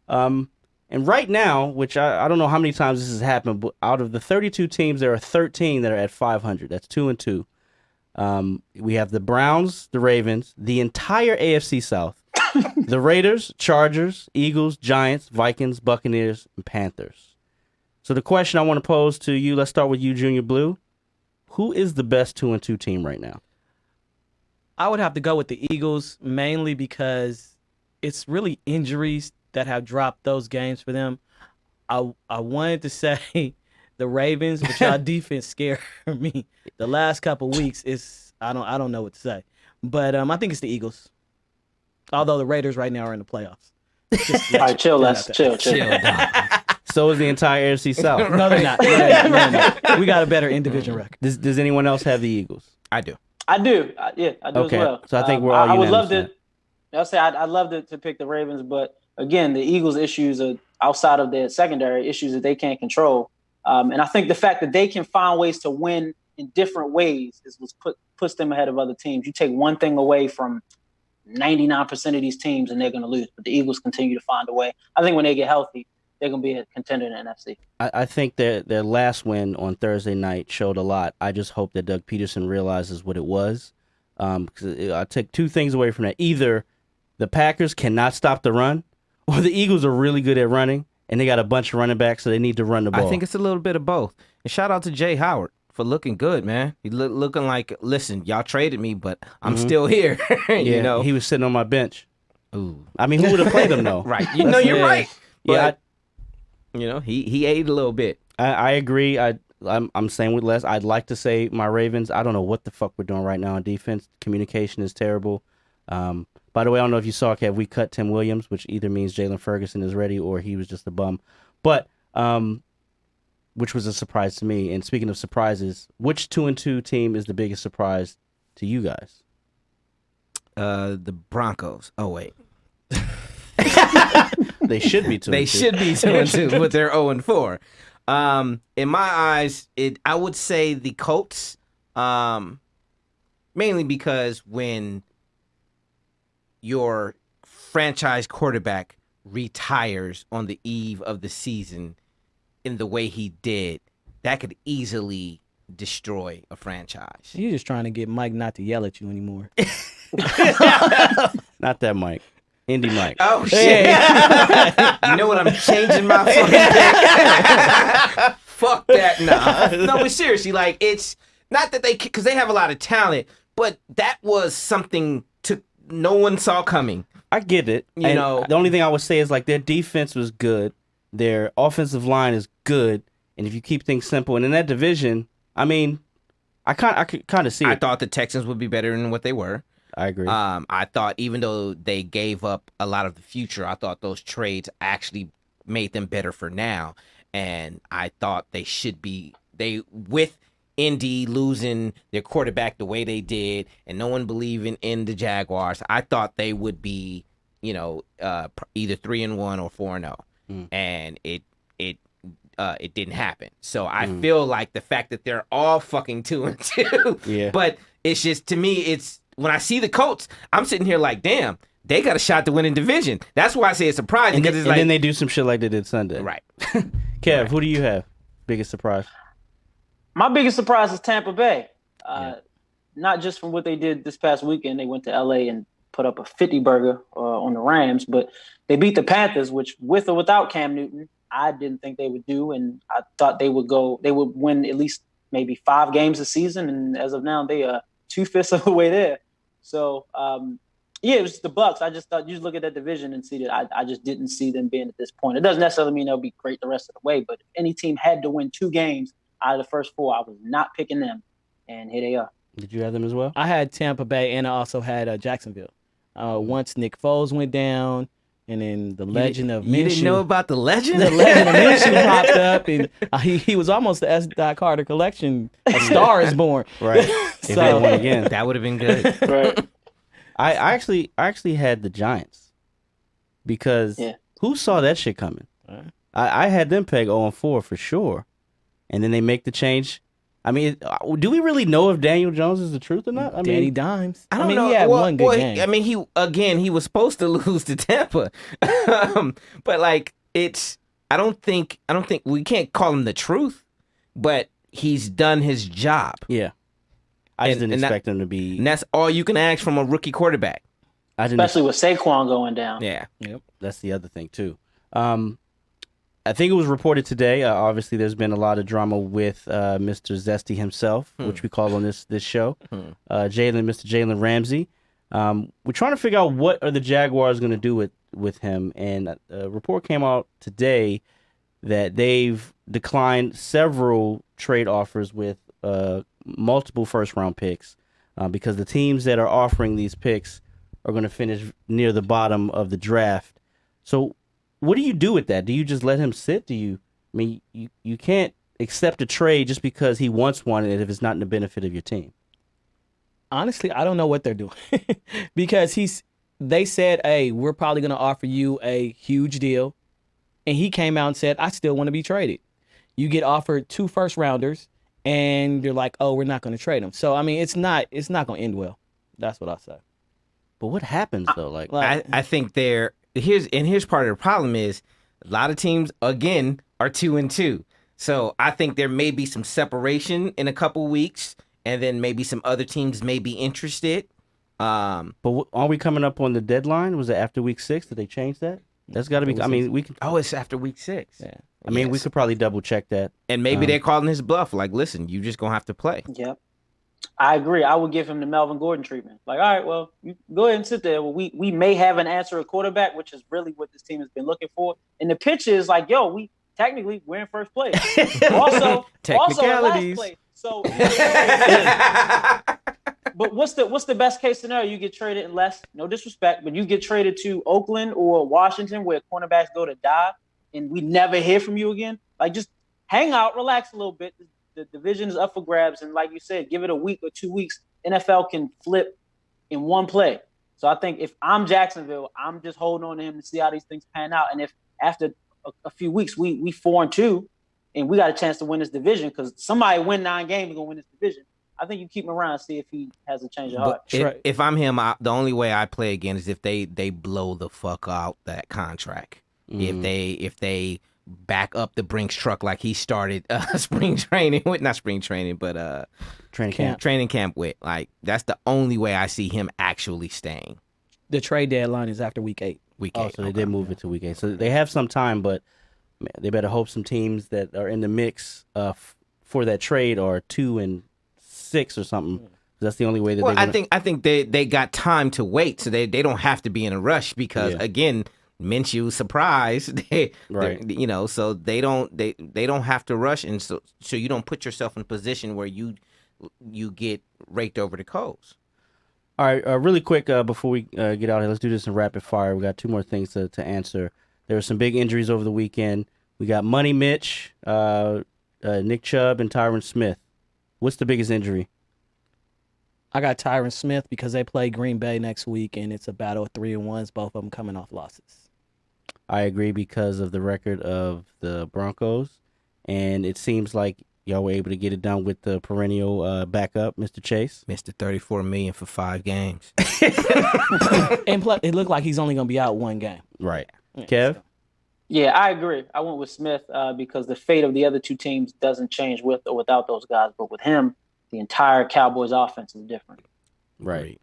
And right now, which I don't know how many times this has happened, but out of the 32 teams, there are 13 that are at 500. That's 2-2. We have the Browns, the Ravens, the entire AFC South, the Raiders, Chargers, Eagles, Giants, Vikings, Buccaneers, and Panthers. So the question I want to pose to you, let's start with you, Junior Blue. Who is the best 2-2 team right now? I would have to go with the Eagles, mainly because it's really injuries that have dropped those games for them. I wanted to say the Ravens, but y'all defense scared me. The last couple weeks is I don't know what to say, but I think it's the Eagles. Although the Raiders right now are in the playoffs. All right, chill, Les. Chill. So is the entire AFC South. No, they're not. No. We got a better in-division record. Does anyone else have the Eagles? I do. I do. I do Okay, as well. so I think we're all I would love unanimous to. I'll say I'd love to pick the Ravens, but again, the Eagles' issues are outside of their secondary issues that they can't control. And I think the fact that they can find ways to win in different ways is what puts them ahead of other teams. You take one thing away from 99% of these teams, and they're going to lose. But the Eagles continue to find a way. I think when they get healthy, they're going to be a contender in the NFC. I think their last win on Thursday night showed a lot. I just hope that Doug Peterson realizes what it was. Because I take two things away from that. Either the Packers cannot stop the run, or the Eagles are really good at running, and they got a bunch of running backs, so they need to run the ball. I think it's a little bit of both. And shout out to Jay Howard for looking good, man. He looking like, listen, y'all traded me, but I'm still here. You know, he was sitting on my bench. Ooh, I mean, who would have played him though? Right? You know, you're right. Yeah, but, you know, he ate a little bit. I agree. I'm saying with Les, I'd like to say my Ravens. I don't know what the fuck we're doing right now on defense. Communication is terrible. By the way, I don't know if you saw, Kev, we cut Tim Williams, which either means Jalen Ferguson is ready or he was just a bum. But which was a surprise to me. And speaking of surprises, which 2-2 team is the biggest surprise to you guys? The Broncos. Oh wait, they should be 2-2. They should be 2-2, but they're 0-4. In my eyes, I would say the Colts, mainly because when your franchise quarterback retires on the eve of the season in the way he did, that could easily destroy a franchise. You're just trying to get Mike not to yell at you anymore. Not that Mike. Indy Mike. Oh, shit. You know what? I'm changing my fucking pick. Fuck that. Nah. No, but seriously, like, it's not that because they have a lot of talent, but that was something no one saw coming. I get it. You know, the only thing I would say is like their defense was good, their offensive line is good, and if you keep things simple, and in that division, I mean, I could kind of see I it. thought the Texans would be better than what they were. I agree. I thought even though they gave up a lot of the future, I thought those trades actually made them better for now. And I thought they should be with Indy losing their quarterback the way they did, and no one believing in the Jaguars. I thought they would be, either 3-1 or 4-0, and it didn't happen. So I feel like the fact that they're all fucking 2-2. Yeah. But it's just, to me, it's when I see the Colts, I'm sitting here like, damn, they got a shot to win in division. That's why I say it's surprising. And then they do some shit like they did Sunday. Right. Kev, who do you have? Biggest surprise? My biggest surprise is Tampa Bay. Not just from what they did this past weekend. They went to LA and put up a 50 burger on the Rams, but they beat the Panthers, which with or without Cam Newton, I didn't think they would do. And I thought they would win at least maybe 5 games a season. And as of now, they are 2/5 of the way there. So, it was the Bucks. I just thought you just look at that division and see that I just didn't see them being at this point. It doesn't necessarily mean they'll be great the rest of the way, but if any team had to win 2 games out of the first 4, I was not picking them. And here they are. Did you have them as well? I had Tampa Bay, and I also had Jacksonville. Once Nick Foles went down, and then the legend of Minshew. You didn't know about the legend? The legend of Minshew popped up, and he was almost the S. Carter collection. A star is born. Right. If they won again. That would have been good. Right. I actually had the Giants because who saw that shit coming? I had them peg 0-4 for sure, and then they make the change. I mean, do we really know if Daniel Jones is the truth or not? Danny Dimes. I don't know. He had one good game. I mean, he was supposed to lose to Tampa, but like I don't think we can't call him the truth, but he's done his job. Yeah. I just didn't expect him to be. And that's all you can ask from a rookie quarterback. Especially with Saquon going down. Yeah. Yep. That's the other thing, too. I think it was reported today. Obviously, there's been a lot of drama with Mr. Zesty himself, which we call on this show. Mr. Jalen Ramsey. We're trying to figure out what are the Jaguars going to do with him. And a report came out today that they've declined several trade offers with multiple first-round picks because the teams that are offering these picks are going to finish near the bottom of the draft. So what do you do with that? Do you just let him sit? You can't accept a trade just because he wants one if it's not in the benefit of your team. Honestly, I don't know what they're doing because they said, hey, we're probably going to offer you a huge deal. And he came out and said, I still want to be traded. You get offered 2 first-rounders. And you're like, oh, we're not going to trade him. So I mean, it's not going to end well. That's what I say. But what happens though? Like I think here's part of the problem is a lot of teams again are 2-2. So I think there may be some separation in a couple weeks, and then maybe some other teams may be interested. But are we coming up on the deadline? Was it after week 6? Did they change that? That's got to be. I mean, we can. Oh, it's after week 6. Yeah. I mean, we could probably double check that. And maybe they're calling his bluff. Like, listen, you just gonna have to play. Yep. I agree. I would give him the Melvin Gordon treatment. Like, all right, well, you go ahead and sit there. Well, we may have an answer at quarterback, which is really what this team has been looking for. And the pitch is like, yo, we're in first place. Also Technicalities. last place. So, but what's the best case scenario? You get traded, unless, no disrespect, but you get traded to Oakland or Washington where cornerbacks go to die, and we never hear from you again. Like, just hang out, relax a little bit. The division is up for grabs, and like you said, give it a week or 2 weeks. NFL can flip in one play. So I think if I'm Jacksonville, I'm just holding on to him to see how these things pan out. And if after a few weeks we 4-2, and we got a chance to win this division, because somebody win 9 games is gonna win this division, I think you keep him around and see if he has a change of heart. If I'm him, the only way I play again is if they blow the fuck out that contract. If they back up the Brinks truck like he started spring training with, not spring training, but training camp with. Like, that's the only way I see him actually staying. The trade deadline is after week 8. So they did move it to week 8. So they have some time, but man, they better hope some teams that are in the mix for that trade are 2-6 or something, That's the only way that Well, they're gonna... I think they got time to wait, so they don't have to be in a rush because again, Minshew surprise, Right. so they don't have to rush, and so you don't put yourself in a position where you get raked over the coals. All right, really quick before we get out here, let's do this in rapid fire. We got two more things to answer. There were some big injuries over the weekend. We got Money Mitch, Nick Chubb, and Tyron Smith. What's the biggest injury? I got Tyron Smith because they play Green Bay next week, and it's a battle of 3-1s, both of them coming off losses. I agree because of the record of the Broncos, and it seems like y'all were able to get it done with the perennial backup, Mr. Chase. Mr. $34 million for 5 games. And plus, it looked like he's only going to be out one game. Right. Yeah, Kev? so. Yeah, I agree. I went with Smith because the fate of the other two teams doesn't change with or without those guys. But with him, the entire Cowboys offense is different. Right.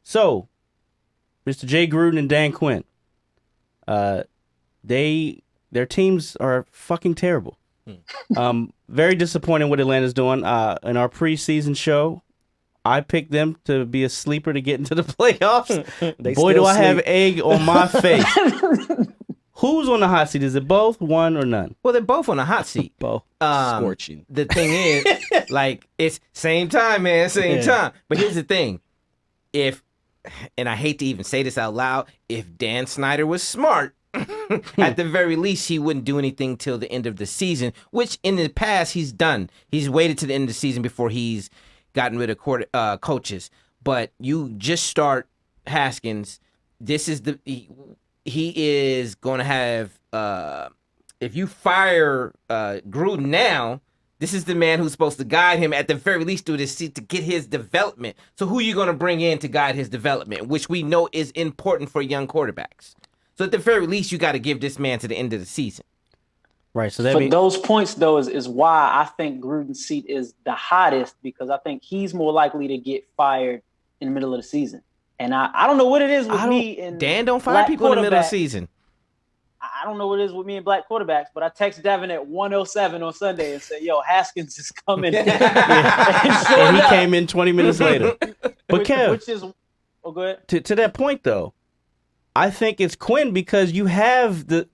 So, Mr. Jay Gruden and Dan Quinn, their teams are fucking terrible. Very disappointing what Atlanta's doing. In our preseason show, I picked them to be a sleeper to get into the playoffs. Boy, do I have egg on my face. Who's on the hot seat? Is it both, one, or none? Well, they're both on the hot seat. Both scorching. The thing is, like, it's same time, man, same time. But here's the thing. And I hate to even say this out loud, if Dan Snyder was smart, at the very least, he wouldn't do anything till the end of the season, which in the past he's done. He's waited to the end of the season before he's gotten rid of coaches. But you just start Haskins. This is he is going to have, if you fire Gruden now, this is the man who's supposed to guide him at the very least through this seat to get his development. So who are you going to bring in to guide his development, which we know is important for young quarterbacks. So at the very least, you got to give this man to the end of the season. Right. So those points, though, is why I think Gruden's seat is the hottest, because I think he's more likely to get fired in the middle of the season. And I don't know what it is with me and Dan don't fire people in the middle of the season. I don't know what it is with me and black quarterbacks, but I text Devin at 1:07 on Sunday and said, "Yo, Haskins is coming." and he came in 20 minutes later. But Kev, go ahead. To that point though, I think it's Quinn because you have the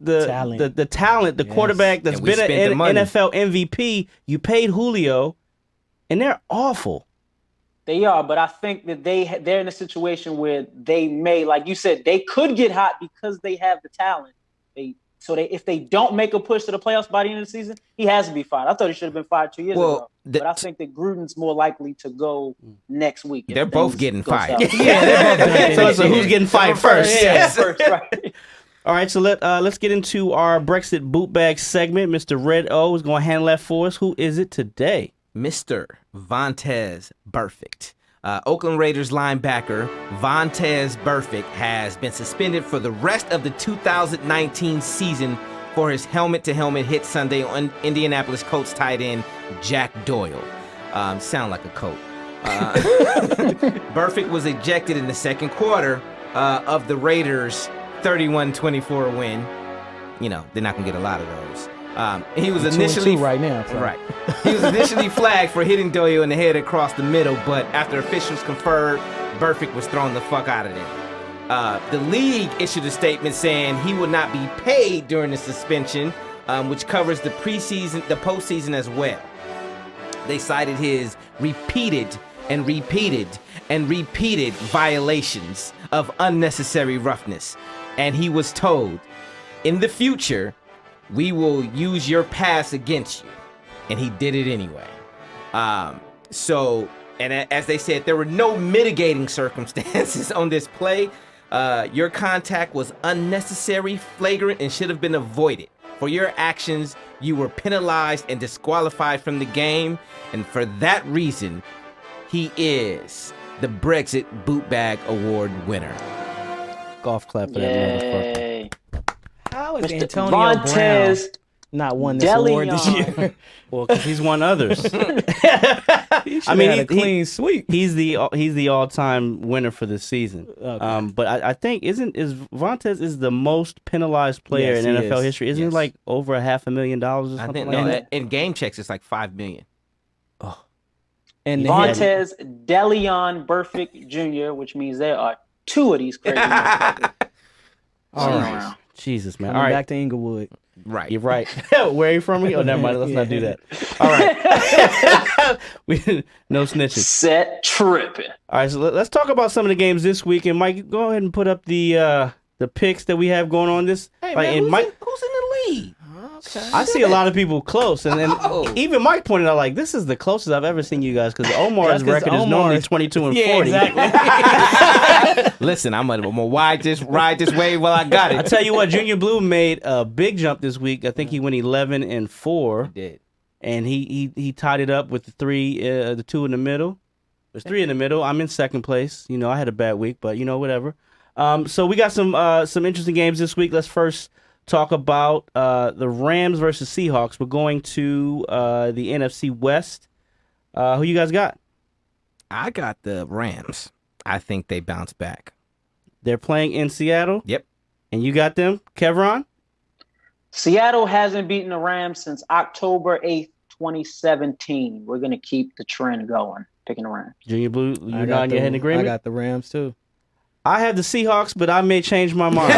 talent, the quarterback that's been an NFL MVP. You paid Julio, and they're awful. They are, but I think that they're in a situation where they may, like you said, they could get hot because they have the talent. If they don't make a push to the playoffs by the end of the season, he has to be fired. I thought he should have been fired 2 years ago. But I think that Gruden's more likely to go next week. They're both getting fired. So who's getting fired first? Yeah, first, right. All right, so let's get into our Brexit Bootbag segment. Mr. Red O is going to handle that for us. Who is it today? Mr. Vontaze Burfict. Oakland Raiders linebacker Vontaze Burfict has been suspended for the rest of the 2019 season for his helmet-to-helmet hit Sunday on Indianapolis Colts tight end Jack Doyle. Sound like a coat. Burfict was ejected in the second quarter of the Raiders' 31-24 win. You know, they're not going to get a lot of those. He was initially right now. So. Right. He was initially flagged for hitting Doyle in the head across the middle, but after officials conferred, Burfict was thrown the fuck out of there. The league issued a statement saying he would not be paid during the suspension, which covers the postseason as well. They cited his repeated violations of unnecessary roughness, and he was told, in the future, we will use your pass against you. And he did it anyway. And as they said, there were no mitigating circumstances on this play. Your contact was unnecessary, flagrant, and should have been avoided. For your actions, you were penalized and disqualified from the game. And for that reason, he is the Brexit Bootbag Award winner. Golf clap for that motherfucker. How is Mr. Antonio Brown not won this award this year? Well, because he's won others. I mean, a clean sweep. He's the all-time winner for this season. Okay. But I think Vontaze is the most penalized player in NFL history. Isn't it like over $500,000 or something I think like that? In game checks, it's like $5 million. Oh, And Vontez DeLeon Burfict Jr., which means there are 2 of these crazy motherfuckers. All Running right. around. Jesus, man. coming All right. back to Inglewood. Right. You're right. Where are you from? Oh, never mind. Let's not do that. All right. No snitching. Set tripping. All right, so let's talk about some of the games this week. And Mike, go ahead and put up the picks that we have going on this. Hey, like, man, and who's Mike, in the lead? Okay. I see a lot of people close, and then Oh. even Mike pointed out like this is the closest I've ever seen you guys because Omar's That's 'cause record is normally Omar's- 22 and Yeah, 40. exactly. Listen, I'm gonna ride this wave while I got it. I tell you what, Junior Blue made a big jump this week. I think he went 11 and 4, did. and he tied it up with the 2 in the middle. There's 3 in the middle. I'm in second place. You know, I had a bad week, but you know, whatever. So we got some interesting games this week. Let's first talk about the Rams versus Seahawks. We're going to the NFC West. Who you guys got? I got the Rams. I think they bounce back. They're playing in Seattle. Yep. And you got them, Kevron? Seattle hasn't beaten the Rams since October 8th, 2017. We're going to keep the trend going, picking the Rams. Junior Blue, you're nodding your head in agreement? I got the Rams too. I have the Seahawks, but I may change my mind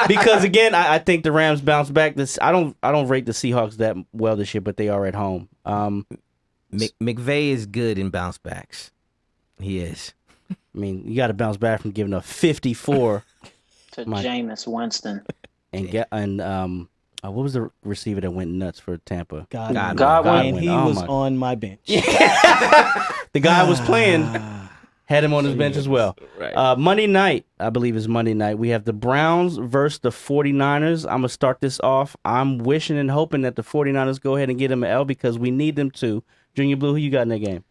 because again, I think the Rams bounce back. I don't rate the Seahawks that well this year, but they are at home. McVay is good in bounce backs. He is. I mean, you got to bounce back from giving up 54 To My- Jameis Winston. and what was the receiver that went nuts for Tampa? Godwin. Godwin. And he Oh, was my- on my bench. The guy was playing, had him on his bench as well. Right. Monday night, I believe is Monday night. We have the Browns versus the 49ers. I'm going to start this off. I'm wishing and hoping that the 49ers go ahead and get them an L because we need them to. Junior Blue, who you got in that game?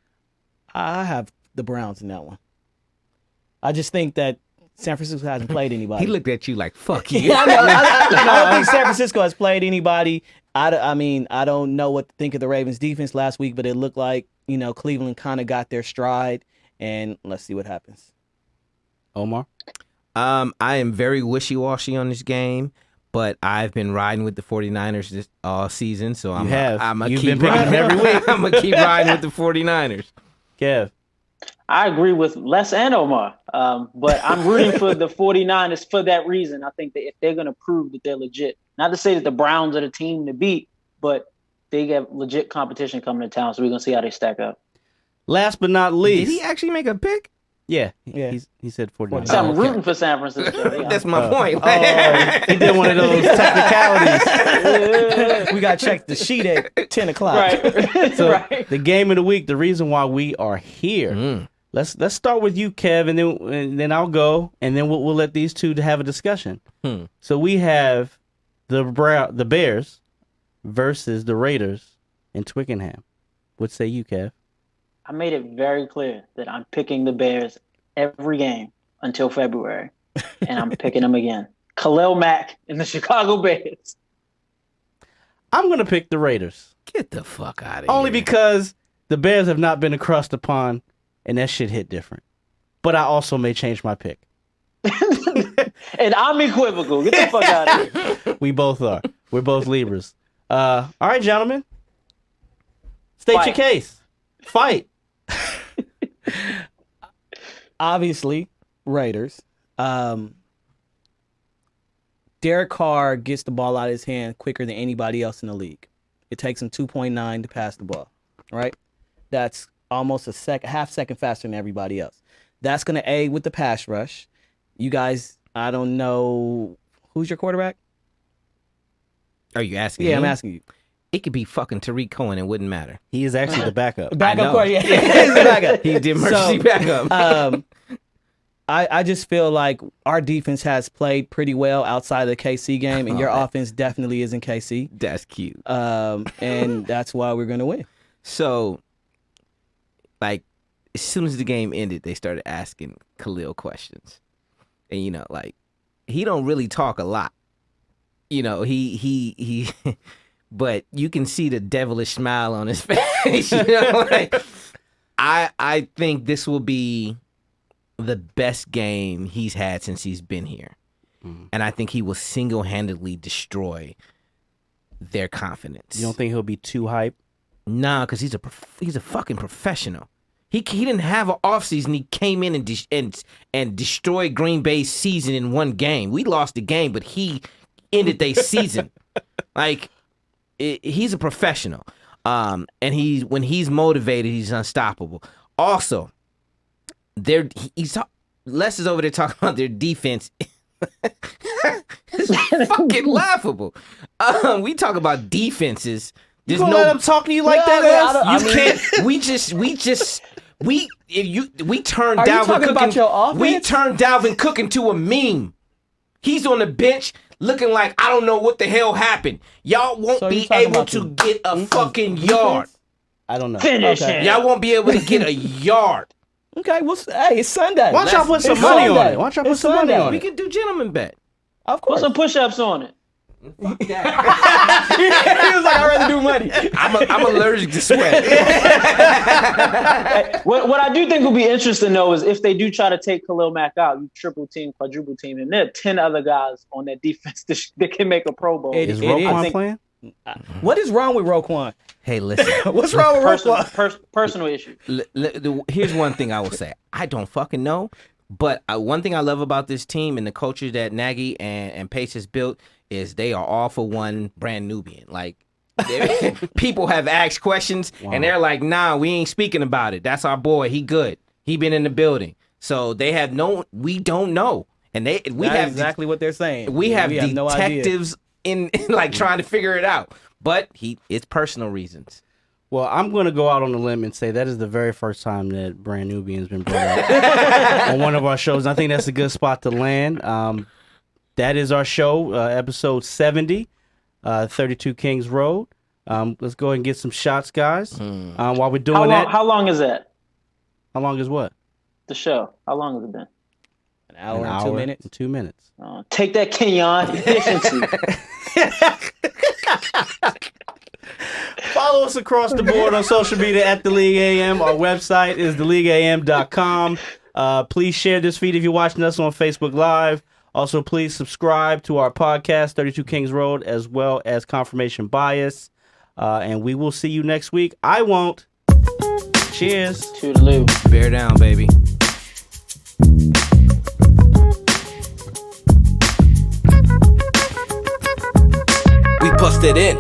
I have the Browns in that one. I just think that San Francisco hasn't played anybody. He looked at you like, fuck you. Yeah, I know. I don't think San Francisco has played anybody. I mean, I don't know what to think of the Ravens defense last week, but it looked like, Cleveland kind of got their stride, and let's see what happens. Omar? I am very wishy-washy on this game, but I've been riding with the 49ers this all season, so I'm gonna You've keep been picking riding them every week. I'm gonna keep riding with the 49ers. Kev? I agree with Les and Omar, but I'm rooting for the 49ers for that reason. I think that if they're going to prove that they're legit, not to say that the Browns are the team to beat, but they get legit competition coming to town, so we're going to see how they stack up. Last but not least. Did he actually make a pick? Yeah. Yeah. He said 49ers. So I'm okay. rooting for San Francisco. Yeah. That's my point. He did one of those technicalities. We got to check the sheet at 10 o'clock. Right. So right. the game of the week, the reason why we are here. Mm. Let's start with you, Kev, and then I'll go, and then we'll let these two to have a discussion. So we have the Bears versus the Raiders in Twickenham. What say you, Kev? I made it very clear that I'm picking the Bears every game until February, and I'm picking them again. Khalil Mack and the Chicago Bears. I'm gonna pick the Raiders Get the fuck out of here. only because the Bears have not been across the pond, and that shit hit different. But I also may change my pick. And I'm equivocal. Get the fuck out of here. We both are. We're both Libras. All right, gentlemen. State your Fight. case. Fight. Obviously, Raiders. Derek Carr gets the ball out of his hand quicker than anybody else in the league. It takes him 2.9 to pass the ball, right? That's almost half second faster than everybody else. That's going to aid with the pass rush. You guys, I don't know. Who's your quarterback? Are you asking? Yeah, me? I'm asking you. It could be fucking Tariq Cohen. It wouldn't matter. He is actually the backup. Backup know. quarterback. Yeah, he's the backup. He did emergency backup. I just feel like our defense has played pretty well outside of the KC game, and your offense definitely isn't KC. That's cute. And that's why we're going to win. So, like, as soon as the game ended, they started asking Khalil questions. And, he don't really talk a lot. He but you can see the devilish smile on his face. I think this will be the best game he's had since he's been here. And I think he will single-handedly destroy their confidence. You don't think he'll be too hype? Nah, because he's a fucking professional. He didn't have an offseason. He came in and destroyed Green Bay's season in one game. We lost the game, but he ended their season. Like, he's a professional. And when he's motivated, he's unstoppable. Also, Les is over there talking about their defense. It's fucking laughable. We talk about defenses. You gonna let him talk to you like that, Les? We turned Are you Dalvin talking Cook about your offense? We turned Dalvin Cook into a meme. He's on the bench looking like I don't know what the hell happened. Y'all won't be able to get a fucking yard. I don't know. Finish Okay. him. Y'all won't be able to get a yard. Okay, well, hey, it's Sunday. Why don't y'all put some It's money Sunday. on it? Why don't y'all put It's some money Sunday. on We it? could do gentleman bet. Of Put course. some push-ups on it. Fuck that. He was like, I'd rather do money. I'm allergic to sweat. What I do think will be interesting, though, is if they do try to take Khalil Mack out, you triple team, quadruple team, and there are 10 other guys on that defense that can make a Pro Bowl. It Is is. Roquan playing? What is wrong with Roquan? Hey, listen. What's wrong with Roquan? Personal issue. Here's one thing I will say. I don't fucking know, but one thing I love about this team and the culture that Nagy and Pace has built is they are all for one brand Nubian. Like, people have asked questions, and they're like, nah, we ain't speaking about it. That's our boy. He good. He been in the building. So they have we don't know. And we have exactly what they're saying. We have no idea. detectives in like trying to figure it out. But it's personal reasons. Well, I'm going to go out on a limb and say that is the very first time that brand Nubian's been brought up on one of our shows. I think that's a good spot to land. That is our show, episode 70, 32 Kings Road. Let's go ahead and get some shots, guys. While we're doing that. How long is that? How long is what? The show. How long has it been? An hour and 2 minutes. And 2 minutes. Take that, Kenyon. Efficiency. Follow us across the board on social media at The League AM. Our website is theleagueam.com. Please share this feed if you're watching us on Facebook Live. Also, please subscribe to our podcast, 32 Kings Road, as well as Confirmation Bias. And we will see you next week. I won't. Cheers. Toodaloo. Bear down, baby. We busted in,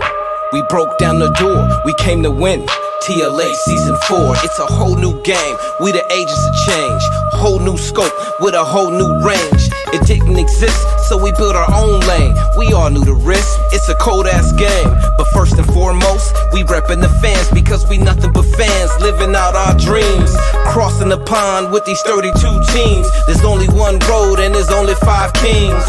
we broke down the door, we came to win. TLA season 4, it's a whole new game. We the agents of change, whole new scope with a whole new range. It didn't exist, so we built our own lane. We all knew the risk, it's a cold ass game. But first and foremost, we reppin' the fans because we nothing but fans living out our dreams. Crossing the pond with these 32 teams. There's only one road and there's only 5 kings.